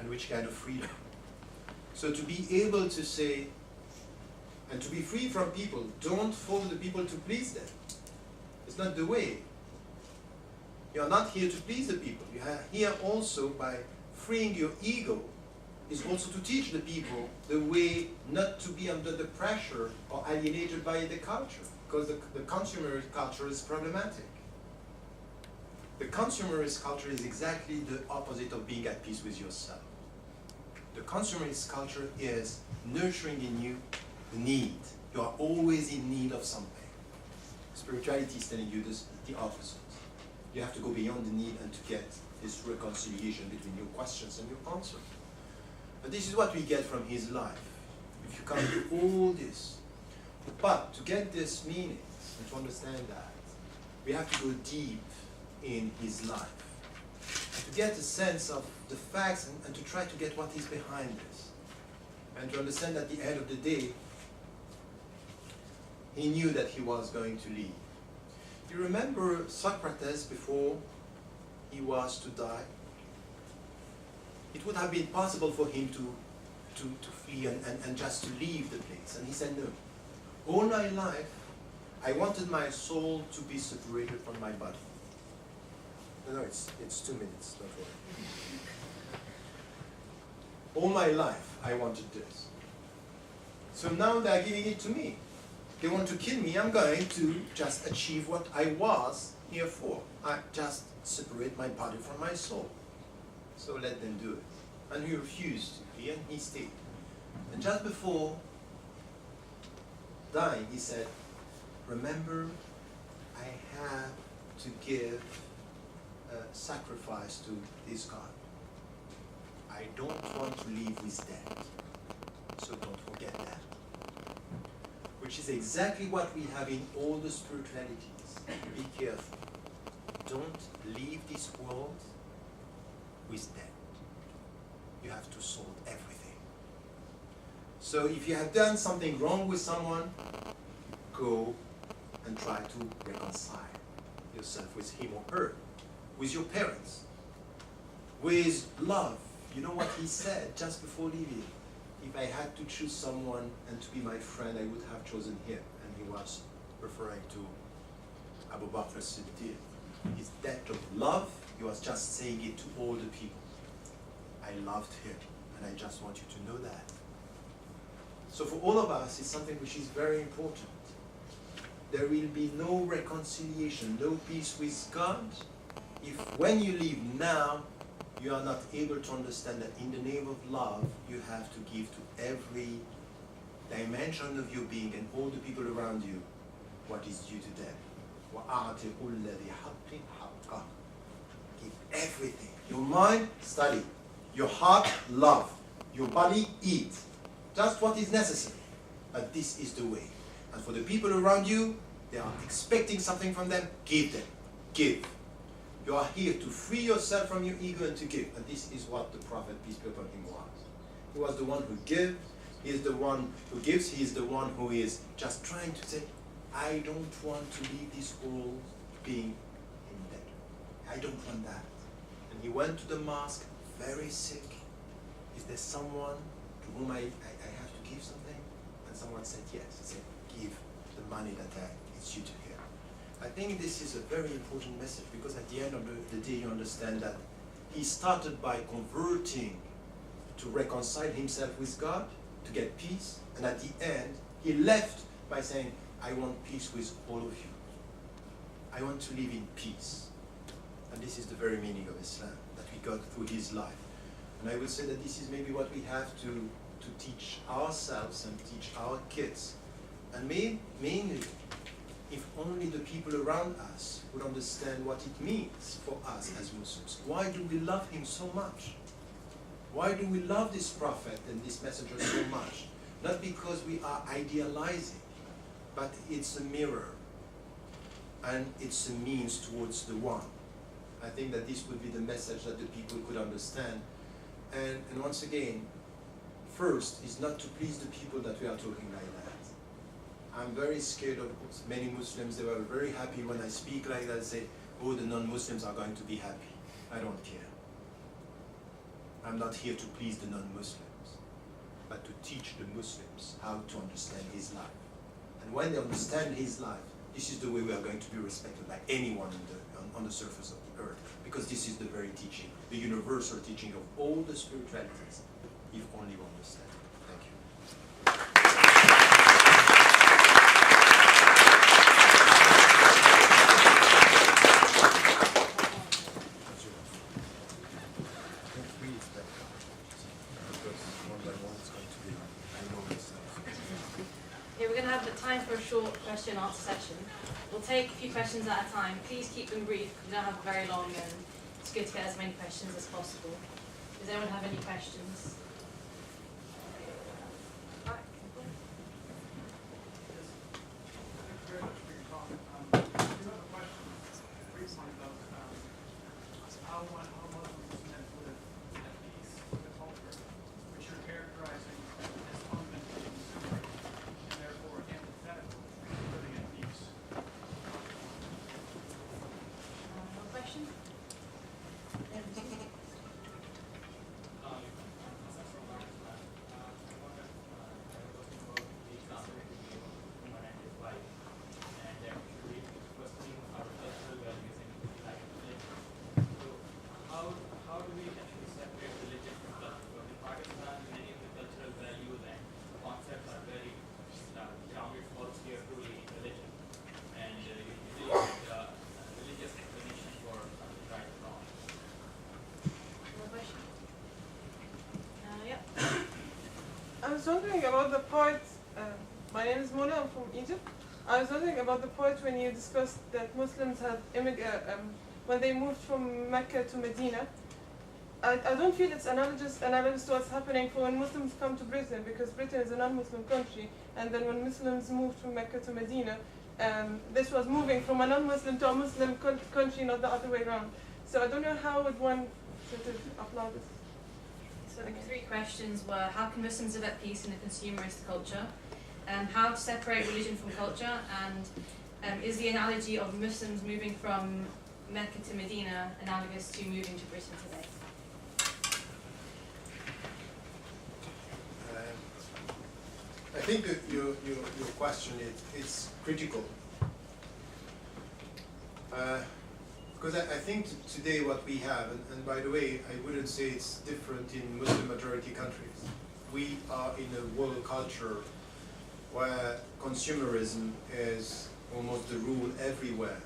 Speaker 3: and which kind of freedom. So to be able to say, and to be free from people, don't follow the people to please them. It's not the way. You are not here to please the people. You are here also by freeing your ego, is also to teach the people the way not to be under the pressure or alienated by the culture, because the consumerist culture is problematic. The consumerist culture is exactly the opposite of being at peace with yourself. The consumerist culture is nurturing in you the need. You are always in need of something. Spirituality is telling you this, the opposite. You have to go beyond the need and to get this reconciliation between your questions and your answers. But this is what we get from his life. If you come to all this. But to get this meaning and to understand that, we have to go deep in his life. To get a sense of the facts and to try to get what is behind this. And to understand that at the end of the day, he knew that he was going to leave. Do you remember Socrates before he was to die? It would have been possible for him to flee and just to leave the place. And he said, no. All my life, I wanted my soul to be separated from my body. No, it's 2 minutes, don't worry. All my life, I wanted this. So now they're giving it to me. They want to kill me, I'm going to just achieve what I was here for. I just separate my body from my soul. So let them do it. And he refused to flee and he stayed. And just before dying, he said, remember, I have to give a sacrifice to this God. I don't want to live with that. So don't forget that. Which is exactly what we have in all the spiritualities. Be careful. Don't leave this world with debt. You have to solve everything. So if you have done something wrong with someone, go and try to reconcile. yourself with him or her, with your parents, with love. You know what he said just before leaving? If I had to choose someone and to be my friend, I would have chosen him. And he was referring to Abu Bakr as-Siddiq. His debt of love, he was just saying it to all the people. I loved him, and I just want you to know that. So for all of us, it's something which is very important. There will be no reconciliation, no peace with God, if when you leave now, you are not able to understand that in the name of love, you have to give to every dimension of your being and all the people around you what is due to them. Give everything. Your mind, study. Your heart, love. Your body, eat. Just what is necessary. But this is the way. And for the people around you, they are expecting something from them, give them. Give. You are here to free yourself from your ego and to give. And this is what the Prophet, peace be upon him, was. He was the one who gives. He is the one who gives. He is the one who is just trying to say, I don't want to leave this world being in debt. I don't want that. And he went to the mosque, very sick. Is there someone to whom I have to give something? And someone said yes. He said, give the money that it's due to him. I think this is a very important message, because at the end of the day you understand that he started by converting to reconcile himself with God, to get peace, and at the end he left by saying, I want peace with all of you. I want to live in peace. And this is the very meaning of Islam, that we got through his life. And I would say that this is maybe what we have to teach ourselves and teach our kids. And mainly, if only the people around us would understand what it means for us as Muslims. Why do we love him so much? Why do we love this prophet and this messenger so much? Not because we are idealizing, but it's a mirror and it's a means towards the one. I think that this would be the message that the people could understand. And once again, first is not to please the people that we are talking like that. I'm very scared of many Muslims. They were very happy when I speak like that, say, oh, the non-Muslims are going to be happy. I don't care. I'm not here to please the non-Muslims, but to teach the Muslims how to understand his life. And when they understand his life, this is the way we are going to be respected by anyone on the surface of the earth, because this is the very teaching, the universal teaching of all the spiritualities, if only we understand. Thank you.
Speaker 1: Time for a short question and answer session. We'll take a few questions at a time. Please keep them brief. We don't have very long, and it's good to get as many questions as possible. Does anyone have any questions?
Speaker 4: I was wondering about the part, my name is Mona, I'm from Egypt. I was wondering about the part when you discussed that Muslims have when they moved from Mecca to Medina. I don't feel it's analogous to what's happening for when Muslims come to Britain, because Britain is a non-Muslim country, and then when Muslims moved from Mecca to Medina, this was moving from a non-Muslim to a Muslim country, not the other way around. So I don't know how would one sort of apply this.
Speaker 1: So the three questions were: how can Muslims live at peace in a consumerist culture? How to separate religion from culture, and is the analogy of Muslims moving from Mecca to Medina analogous to moving to Britain today?
Speaker 3: I think that your question is critical. Because I think today what we have, and by the way, I wouldn't say it's different in Muslim majority countries. We are in a world culture where consumerism is almost the rule everywhere.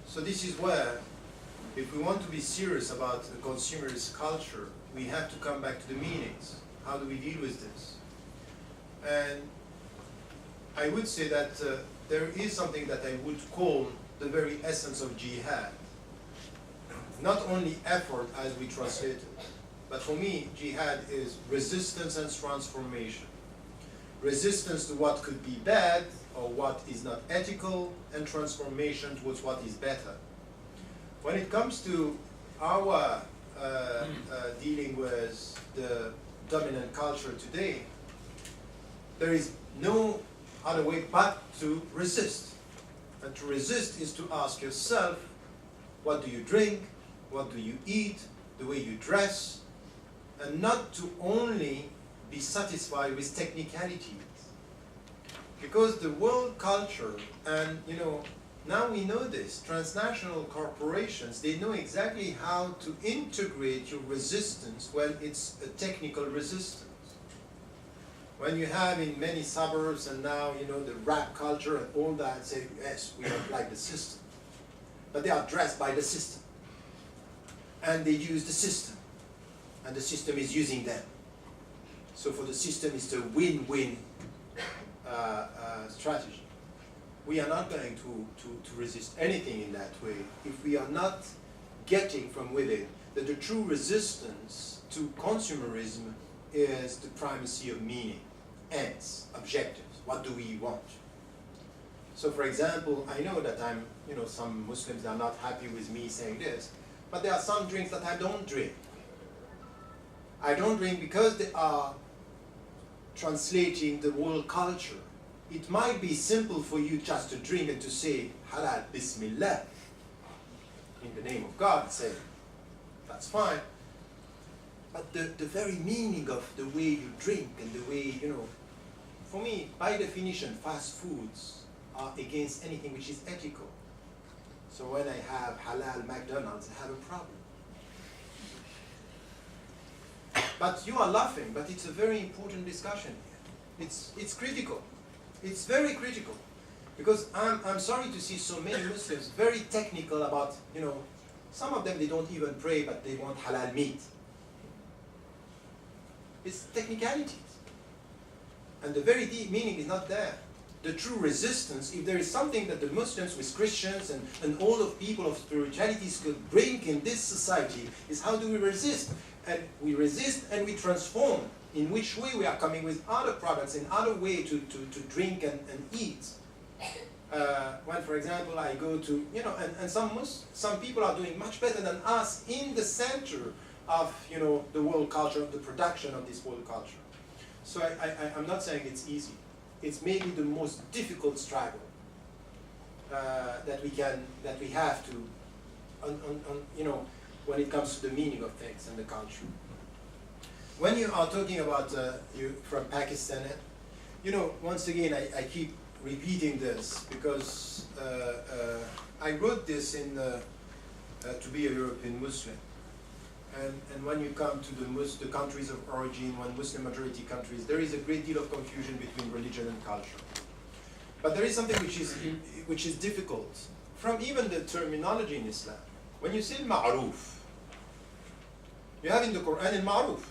Speaker 3: So this is where, if we want to be serious about the consumerist culture, we have to come back to the meanings. How do we deal with this? And I would say that there is something that I would call the very essence of jihad. Not only effort as we translate it, but for me, jihad is resistance and transformation. Resistance to what could be bad or what is not ethical, and transformation towards what is better. When it comes to our dealing with the dominant culture today, there is no other way but to resist. And to resist is to ask yourself, what do you drink, what do you eat, the way you dress, and not to only be satisfied with technicalities. Because the world culture, and now we know this, transnational corporations, they know exactly how to integrate your resistance when it's a technical resistance. When you have in many suburbs and now, the rap culture and all that, say, yes, we don't like the system. But they are dressed by the system. And they use the system. And the system is using them. So for the system, it's a win-win strategy. We are not going to resist anything in that way if we are not getting from within that the true resistance to consumerism is the primacy of meaning, ends, objectives. What do we want? So for example, I know that some Muslims are not happy with me saying this, but there are some drinks that I don't drink. I don't drink because they are translating the world culture. It might be simple for you just to drink and to say, halal, bismillah, in the name of God, say, that's fine. But the very meaning of the way you drink and the way, for me, by definition, fast foods are against anything which is ethical. So when I have halal McDonald's, I have a problem. But you are laughing, but it's a very important discussion here. It's critical. It's very critical. Because I'm sorry to see so many Muslims very technical about, some of them they don't even pray, but they want halal meat. It's technicalities. And the very deep meaning is not there. The true resistance, if there is something that the Muslims with Christians and all of people of spiritualities could bring in this society, is how do we resist? And we resist and we transform. In which way we are coming with other products, in other way to drink and eat. When, for example, I go to, and some people are doing much better than us in the center of, the world culture, of the production of this world culture. So I'm not saying it's easy. It's maybe the most difficult struggle that we have to, when it comes to the meaning of things and the culture. When you are talking about you from Pakistan, once again I keep repeating this because I wrote this in to be a European Muslim. And when you come to the countries of origin, when Muslim majority countries, there is a great deal of confusion between religion and culture. But there is something which is difficult from even the terminology in Islam. When you say ma'ruf, you have in the Quran al-ma'ruf,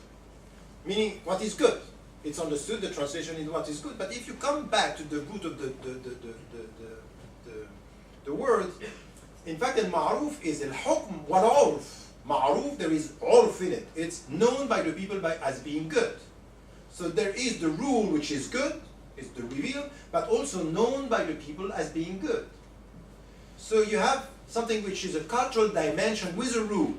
Speaker 3: meaning what is good. It's understood, the translation is what is good. But if you come back to the root of the word, in fact, al-ma'ruf is al-hukm wal-urf. Ma'ruf, there is urf in it. It's known by the people as being good. So there is the rule which is good, is the reveal, but also known by the people as being good. So you have something which is a cultural dimension with a rule.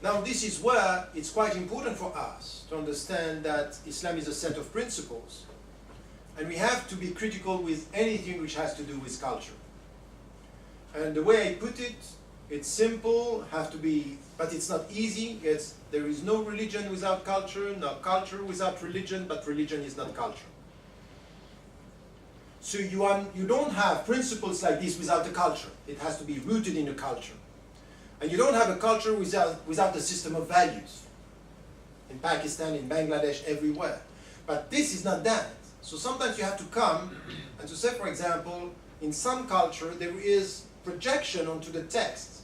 Speaker 3: Now this is where it's quite important for us to understand that Islam is a set of principles. And we have to be critical with anything which has to do with culture. And the way I put it, it's simple, have to be, but it's not easy. There is no religion without culture, no culture without religion, but religion is not culture. So you don't have principles like this without a culture. It has to be rooted in a culture. And you don't have a culture without a system of values. In Pakistan, in Bangladesh, everywhere. But this is not that. So sometimes you have to come and to say, for example, in some culture there is projection onto the text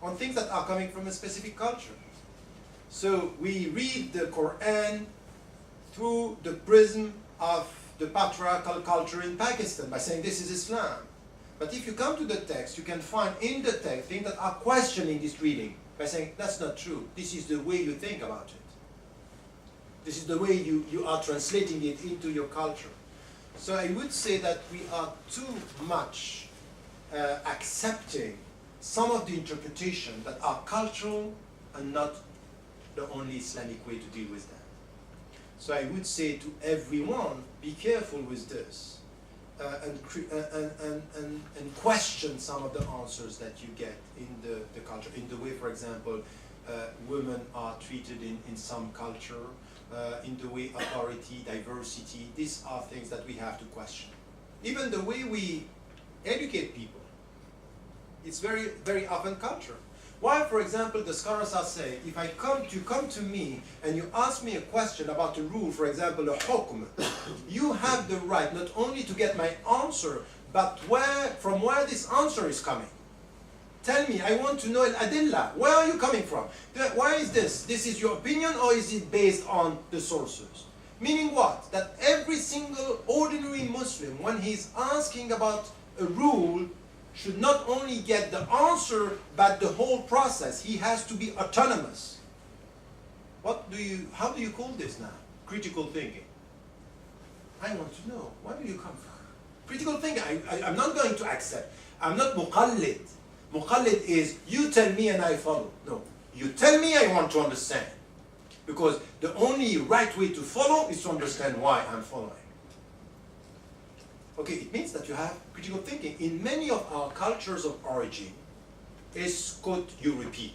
Speaker 3: on things that are coming from a specific culture. So we read the Quran through the prism of the patriarchal culture in Pakistan by saying this is Islam. But if you come to the text, you can find in the text things that are questioning this reading by saying that's not true. This is the way you think about it. This is the way you are translating it into your culture. So I would say that we are too much accepting some of the interpretations that are cultural and not the only Islamic way to deal with that. So I would say to everyone, be careful with this and question some of the answers that you get in the culture. In the way, for example, women are treated in some culture, in the way authority, diversity, these are things that we have to question. Even the way we educate people, it's very, very often culture. Why, for example, the scholars are saying, if you come to me and you ask me a question about a rule, for example, a hukm, you have the right not only to get my answer, but from where this answer is coming. Tell me, I want to know al-adillah. Where are you coming from? Why is this? This is your opinion or is it based on the sources? Meaning what? That every single ordinary Muslim, when he's asking about a rule, should not only get the answer, but the whole process. He has to be autonomous. How do you call this now? Critical thinking. I want to know, where do you come from? Critical thinking, I'm not going to accept. I'm not muqallid. Muqallid is, you tell me and I follow. No, you tell me, I want to understand. Because the only right way to follow is to understand why I'm following. Okay, it means that you have critical thinking. In many of our cultures of origin, escut, you repeat.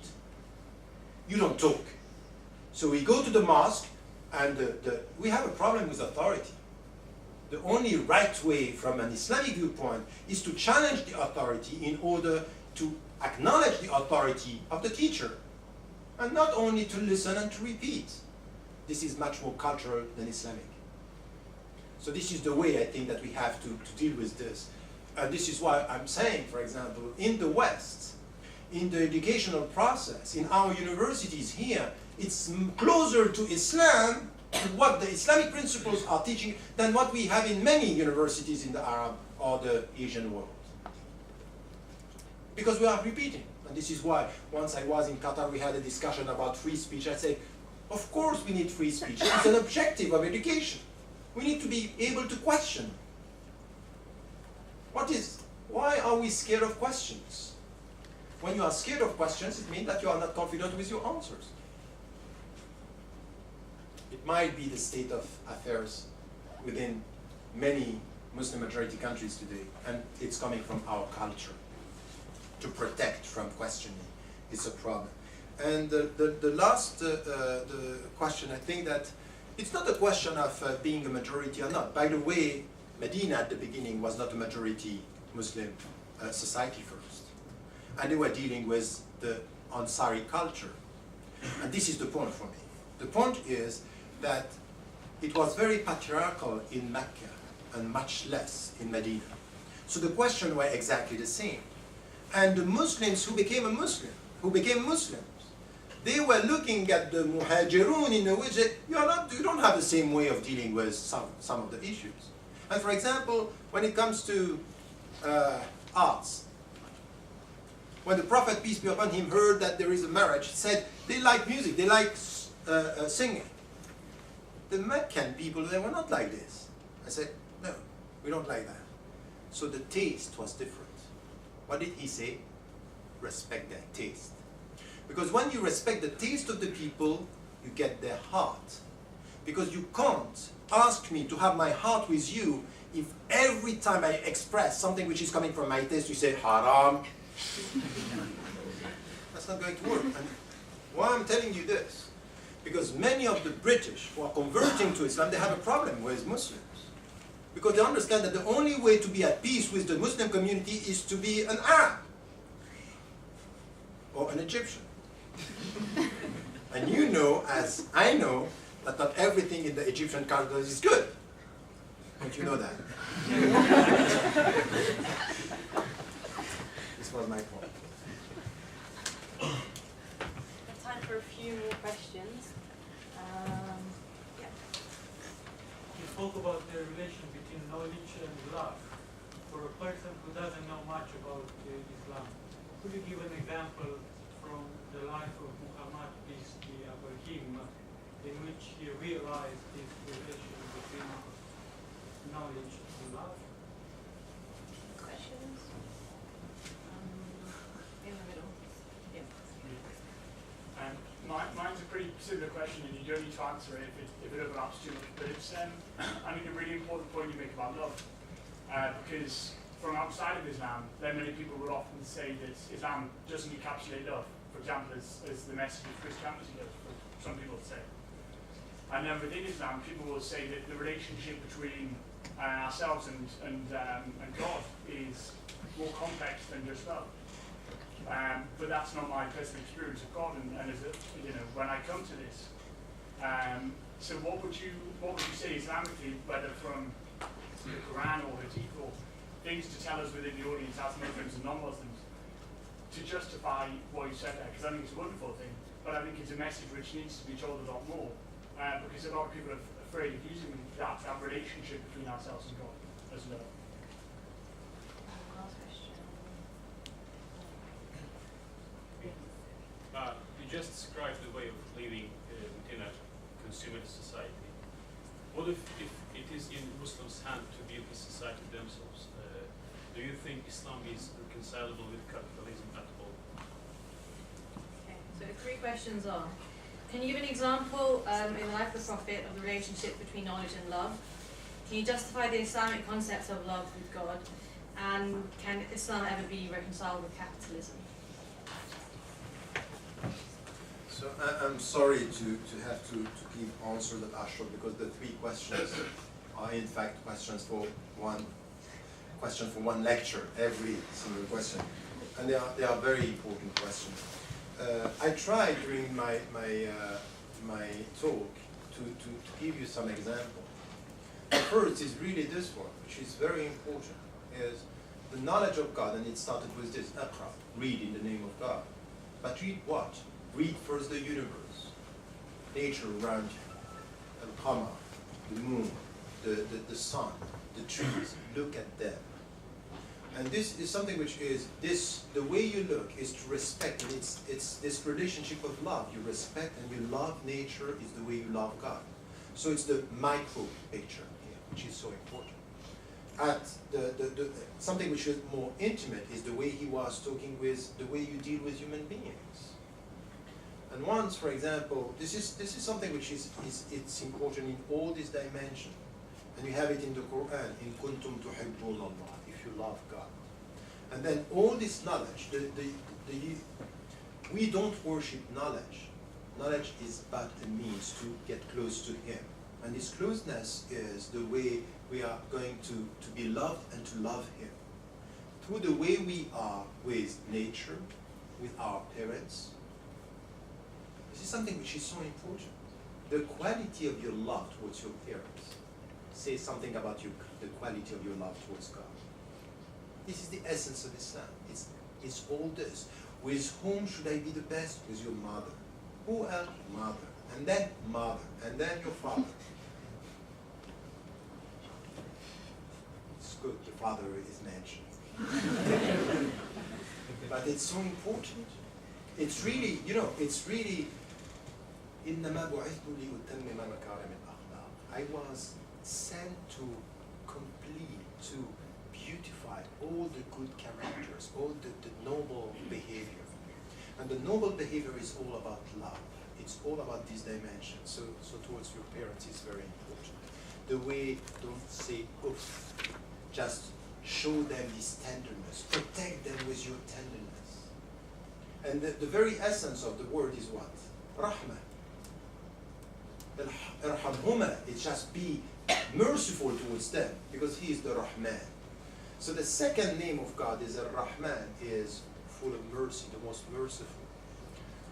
Speaker 3: You don't talk. So we go to the mosque, and we have a problem with authority. The only right way from an Islamic viewpoint is to challenge the authority in order to acknowledge the authority of the teacher, and not only to listen and to repeat. This is much more cultural than Islamic. So this is the way I think that we have to deal with this. And this is why I'm saying, for example, in the West, in the educational process, in our universities here, it's closer to Islam, what the Islamic principles are teaching, than what we have in many universities in the Arab or the Asian world. Because we are repeating. And this is why, once I was in Qatar, we had a discussion about free speech. I said, of course we need free speech. It's an objective of education. We need to be able to question. Why are we scared of questions? When you are scared of questions, it means that you are not confident with your answers. It might be the state of affairs within many Muslim majority countries today, and it's coming from our culture. To protect from questioning is a problem. And the last question, I think that it's not a question of being a majority or not. By the way, Medina at the beginning was not a majority Muslim society first. And they were dealing with the Ansari culture. And this is the point for me. The point is that it was very patriarchal in Mecca and much less in Medina. So the questions were exactly the same. And the Muslims who became Muslims, they were looking at the muhajirun in a way that you don't have the same way of dealing with some of the issues. And for example, when it comes to arts, when the Prophet, peace be upon him, heard that there is a marriage, he said they like music, they like singing. The Meccan people, they were not like this. I said, no, we don't like that. So the taste was different. What did he say? Respect their taste. Because when you respect the taste of the people, you get their heart. Because you can't
Speaker 5: ask me to have my heart with you if every time I express something which is coming from my taste, you say haram? That's not going to work. And why I'm telling you this? Because many of the British who are converting to Islam, they have a problem with Muslims. Because they understand that the only way to be at peace with the Muslim community is to be an Arab or an Egyptian. And you know, as I know, that not everything in the Egyptian calendar is good. Don't you know that? This was my point.
Speaker 6: We have time for a few more questions. Yeah.
Speaker 7: You spoke about the relation between knowledge and love. For a person who doesn't know much about Islam, could you give an example from the life of Muhammad, peace be upon him, in which he realized this relation between knowledge and love?
Speaker 6: Questions? In the middle. Yeah.
Speaker 8: Mine's a pretty similar question, and you don't need to answer it if it overlaps too much. But it's, I think, a really important point you make about love, because from outside of Islam, then many people will often say that Islam doesn't encapsulate love, for example, as the message of Christianity does, for some people say. And then within Islam, people will say that the relationship between ourselves and God is more complex than just love. But that's not my personal experience of God, and as a, when I come to this. So what would you say Islamically, whether from the Quran or Hadith or things to tell us within the audience as Muslims and non-Muslims to justify what you said there? Because I think it's a wonderful thing, but I think it's a message which needs to be told a lot more, because a lot of people are afraid of using that relationship between ourselves and God as love.
Speaker 6: Last question.
Speaker 9: You just described the way of living within a consumerist society. What if it is in Muslims' hand to build the society themselves? Do you think Islam is reconcilable with capitalism at all?
Speaker 1: Okay, so 3 questions are, can you give an example in the life of the Prophet of the relationship between knowledge and love? Can you justify the Islamic concepts of love with God? And can Islam ever be reconciled with capitalism?
Speaker 5: So I'm sorry to have to give answers that are short, because the 3 questions are in fact questions for one lecture, every single question, and they are very important questions. I tried during my talk to give you some examples. The first is really this one, which is very important, is the knowledge of God, and it started with this: Aqra, read in the name of God. But read what? Read first the universe, nature around you, Al-Qamar, the moon, the sun, the trees. Look at them. And this is something which is the way you look is to respect, and it's this relationship of love. You respect and you love nature is the way you love God. So it's the micro picture here, which is so important. At something which is more intimate is the way he was talking with, the way you deal with human beings. And once, for example, this is something which it's important in all these dimensions. And you have it in the Quran, in kuntum tuhibbun Allah, if you love God. And then all this knowledge, we don't worship knowledge. Knowledge is but a means to get close to Him. And this closeness is the way we are going to be loved and to love Him. Through the way we are with nature, with our parents. This is something which is so important. The quality of your love towards your parents says something about the quality of your love towards God. This is the essence of Islam. It's all this. With whom should I be the best? With your mother. Who else? Mother. And then your father. It's good the father is mentioned. But it's so important. It's really, إِنَّمَا بُعِثْتُ لِأُتَمِّمَ مَكَارِمِ الْأَخْلَاقِ. I was sent to complete, to beautify all the good characters, all the noble behavior. And the noble behavior is all about love. it's all about this dimension. So towards your parents is very important. The way, don't say oof, just show them this tenderness, protect them with your tenderness. And the very essence of the word is what? Rahmah. Irhamhuma, it's just be merciful towards them, because he is the Rahman. So the second name of God is Ar-Rahman, is full of mercy, the most merciful.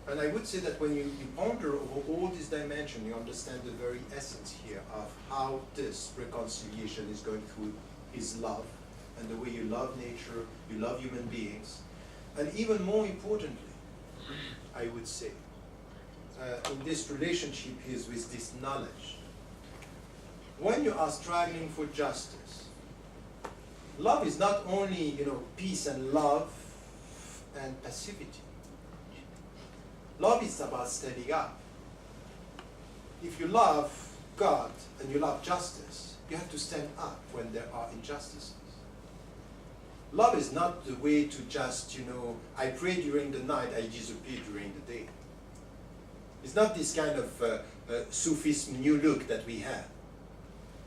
Speaker 5: And I would say that when you ponder over all this dimension, you understand the very essence here of how this reconciliation is going through his love, and the way you love nature, you love human beings. And even more importantly, I would say, in this relationship is with this knowledge. When you are struggling for justice, love is not only, peace and love and passivity. Love is about standing up. If you love God and you love justice, you have to stand up when there are injustices. Love is not the way to just, I pray during the night, I disappear during the day. It's not this kind of Sufism new look that we have,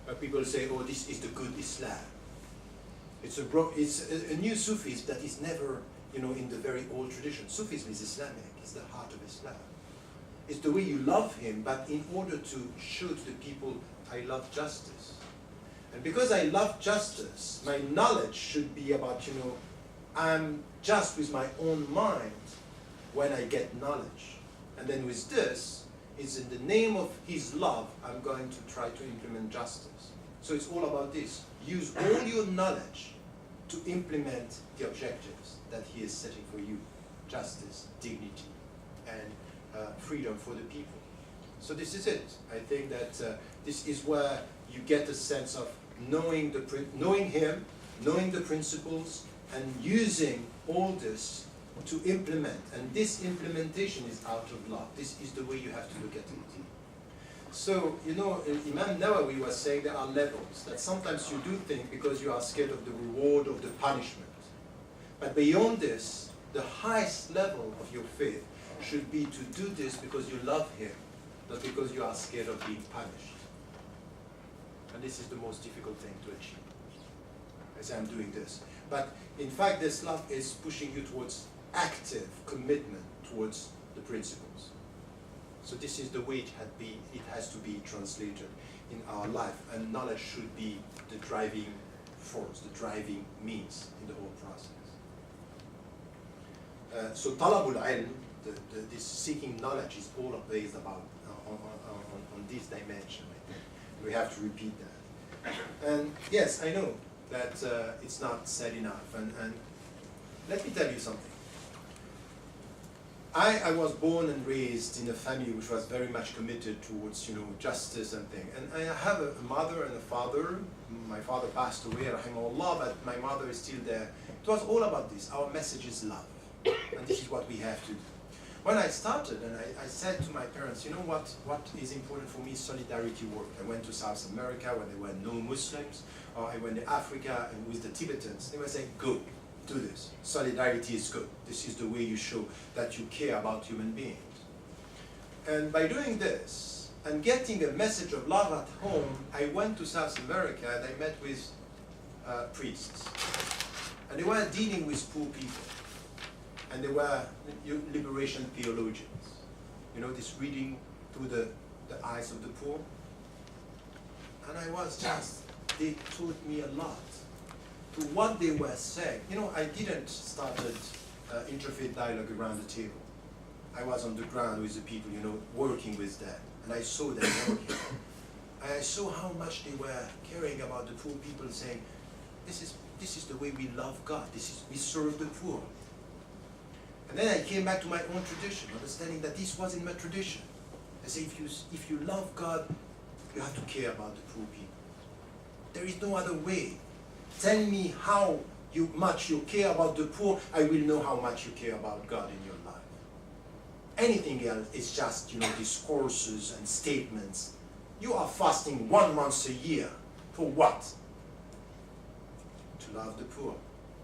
Speaker 5: where people say, oh, this is the good Islam. It's a new Sufism that is never, in the very old tradition. Sufism is Islamic, it's the heart of Islam. It's the way you love him, but in order to show to the people, I love justice. And because I love justice, my knowledge should be about, I'm just with my own mind when I get knowledge. And then with this, it's in the name of his love, I'm going to try to implement justice. So it's all about this. Use all your knowledge to implement the objectives that he is setting for you. Justice, dignity, and freedom for the people. So this is it. I think that this is where you get a sense of knowing him, knowing the principles, and using all this to implement. And this implementation is out of love. This is the way you have to look at it. So, Imam Nawawi was saying there are levels, that sometimes you do things because you are scared of the reward of the punishment. But beyond this, the highest level of your faith should be to do this because you love him, not because you are scared of being punished. And this is the most difficult thing to achieve. I say I'm doing this. But in fact, this love is pushing you towards active commitment towards the principles. So this is the way it has to be translated in our life. And knowledge should be the driving force, the driving means in the whole process. So talabul ilm, this seeking knowledge, is all based about on this dimension. I think we have to repeat that. And yes, I know that it's not said enough. And let me tell you something. I was born and raised in a family which was very much committed towards, justice and things. And I have a mother and a father. My father passed away, rahimahullah, but my mother is still there. It was all about this. Our message is love. And this is what we have to do. When I started, and I said to my parents, what is important for me is solidarity work. I went to South America where there were no Muslims, or I went to Africa and with the Tibetans. They were saying, good. Do this. Solidarity is good. This is the way you show that you care about human beings. And by doing this, and getting a message of love at home, I went to South America and I met with priests. And they were dealing with poor people. And they were liberation theologians. This reading through the eyes of the poor. And they taught me a lot. To what they were saying. I didn't start interfaith dialogue around the table. I was on the ground with the people, working with them. And I saw them working. And I saw how much they were caring about the poor people, saying, this is the way we love God. We serve the poor. And then I came back to my own tradition, understanding that this was in my tradition. I say, if you love God, you have to care about the poor people. There is no other way. Tell me how much you care about the poor, I will know how much you care about God in your life. Anything else is just, discourses and statements. You are fasting 1 month a year. For what? To love the poor,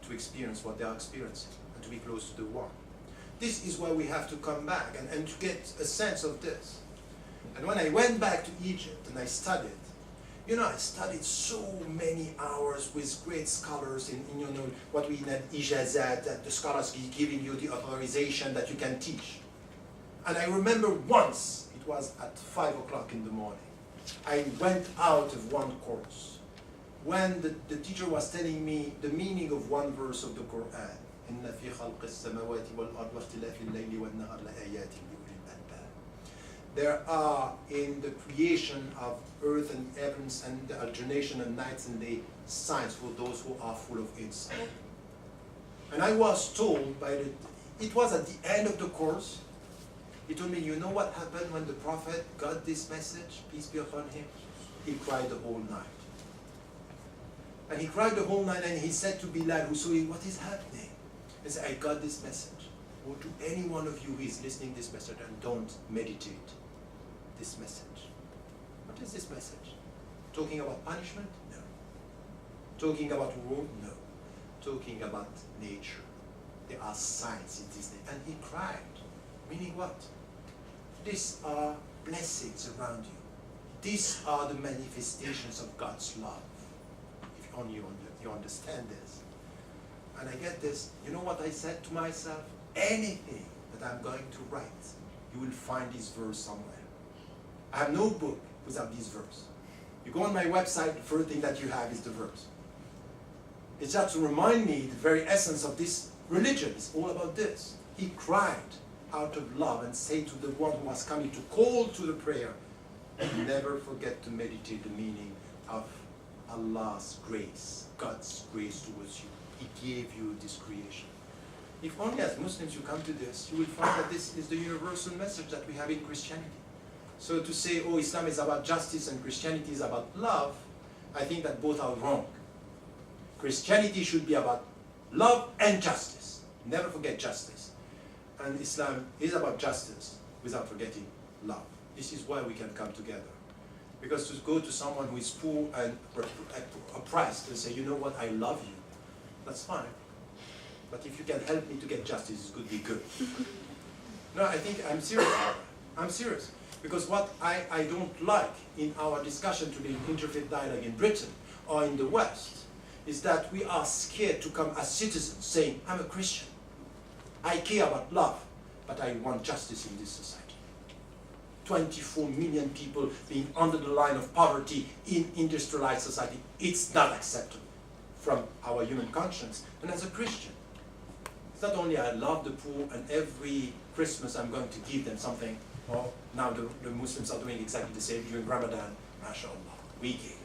Speaker 5: to experience what they are experiencing, and to be close to the one. This is where we have to come back and to get a sense of this. And when I went back to Egypt and I studied, I studied so many hours with great scholars in what we call ijazat, that the scholars giving you the authorization that you can teach. And I remember once, it was at 5 o'clock in the morning, I went out of one course when the teacher was telling me the meaning of one verse of the Quran. إِنَّ فِي خَلْقِ السَّمَوَاتِ وَالْأَرْضِ وَاخْتِلَافِ اللَّيْلِ وَالنَّهَارِ لَآيَاتٍ لِأُولِي الْأَلْبَابِ. There are in the creation of earth and heavens and the alternation of nights and day signs for those who are full of insight. And I was told it was at the end of the course, he told me, you know what happened when the Prophet got this message, peace be upon him? He cried the whole night. And he cried the whole night and he said to Bilal, who saw him, what is happening? He said, I got this message. Or to any one of you who is listening to this message, and don't meditate this message. What is this message? Talking about punishment? No. Talking about war? No. Talking about nature. There are signs in this day. And he cried. Meaning what? These are blessings around you. These are the manifestations of God's love. If only you understand this. And I get this, you know what I said to myself? Anything that I'm going to write, you will find this verse somewhere. I have no book without this verse. You go on my website, the first thing that you have is the verse. It's just to remind me the very essence of this religion is all about this. He cried out of love and said to the one who was coming to call to the prayer, never forget to meditate the meaning of Allah's grace, God's grace towards you. He gave you this creation. If only as Muslims you come to this, you will find that this is the universal message that we have in Christianity. So to say, oh, Islam is about justice and Christianity is about love, I think that both are wrong. Christianity should be about love and justice. Never forget justice. And Islam is about justice without forgetting love. This is why we can come together. Because to go to someone who is poor and oppressed and say, you know what, I love you, that's fine. But if you can help me to get justice, it could be good. No, I think I'm serious. I'm serious. Because what I don't like in our discussion today in interfaith dialogue in Britain or in the West is that we are scared to come as citizens saying, I'm a Christian. I care about love, but I want justice in this society. 24 million people being under the line of poverty in industrialized society. It's not acceptable from our human conscience. And as a Christian, it's not only I love the poor and every Christmas I'm going to give them something. Well, now the Muslims are doing exactly the same during Ramadan. MashaAllah, we give.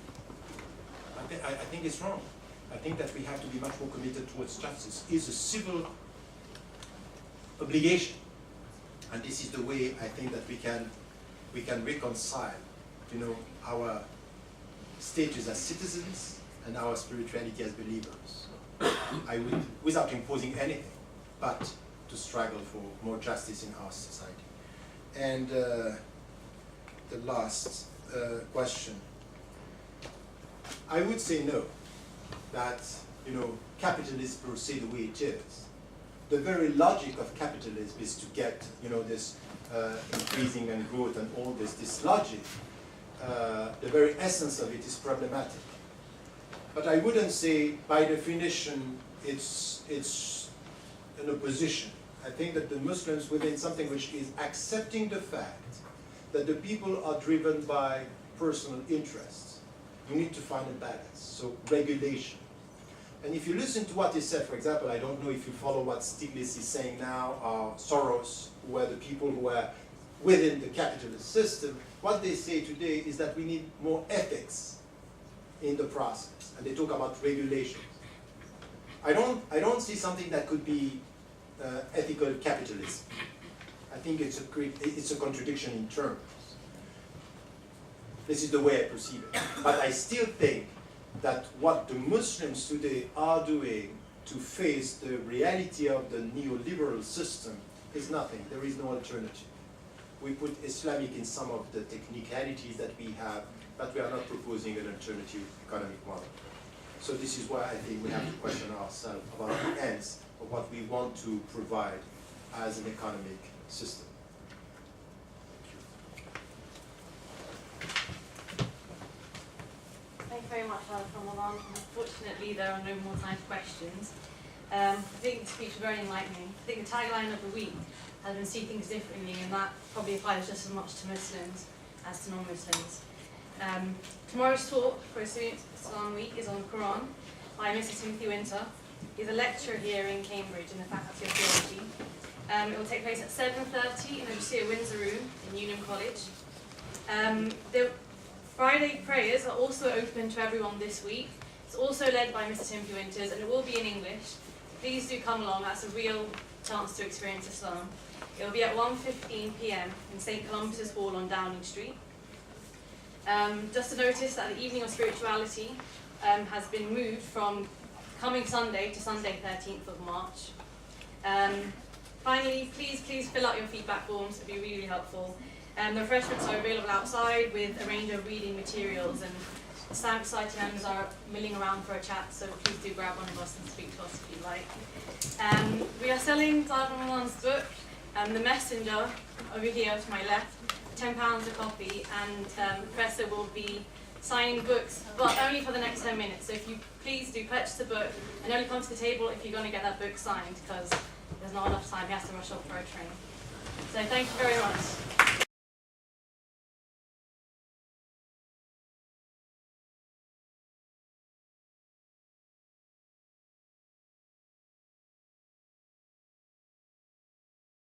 Speaker 5: I think it's wrong. I think that we have to be much more committed towards justice. It's a civil obligation. And this is the way I think that we can reconcile, our status as citizens and our spirituality as believers. I would, without imposing anything, but to struggle for more justice in our society. And the last question, I would say no, that capitalism per se the way it is. The very logic of capitalism is to get this increasing and growth and all this logic. The very essence of it is problematic. But I wouldn't say by definition it's an opposition. I think that the Muslims within something which is accepting the fact that the people are driven by personal interests. You need to find a balance. So regulation. And if you listen to what is said, for example, I don't know if you follow what Stiglitz is saying now, or Soros, who are the people who are within the capitalist system, what they say today is that we need more ethics in the process. And they talk about regulation. I don't see something that could be ethical capitalism. I think it's a contradiction in terms. This is the way I perceive it. But I still think that what the Muslims today are doing to face the reality of the neoliberal system is nothing. There is no alternative. We put Islamic in some of the technicalities that we have, but we are not proposing an alternative economic model. So this is why I think we have to question ourselves about the ends of what we want to provide
Speaker 3: as an economic system.
Speaker 1: Thank you very much, Tariq Ramadan. Unfortunately, there are no more time for questions. I think the speech was very enlightening. I think the tagline of the week has been see things differently, and that probably applies just as much to Muslims as to non-Muslims. Tomorrow's talk for Students Islam Week is on Quran by Mr. Timothy Winter. He's a lecturer here in Cambridge in the Faculty of Theology. It will take place at 7:30 in the Lucia Windsor Room in Newnham College. The Friday prayers are also open to everyone this week. It's also led by Mr. Timothy Winters, and it will be in English. Please do come along. That's a real chance to experience Islam. It will be at 1:15 p.m. in St. Columbus's Hall on Downing Street. Just to notice that the evening of spirituality has been moved from coming Sunday to Sunday 13th of March. Finally, please fill out your feedback forms. It would be really, really helpful. The refreshments are available outside with a range of reading materials, and the Islamic Society members are milling around for a chat, so please do grab one of us and speak to us if you'd like. We are selling Tariq Ramadan's book, The Messenger, over here to my left, £10 a copy, and the professor will be signing books, but only for the next 10 minutes. So if you please do purchase the book, and only come to the table if you're going to get that book signed, because there's not enough time. He has to rush off for a train. So thank you very much.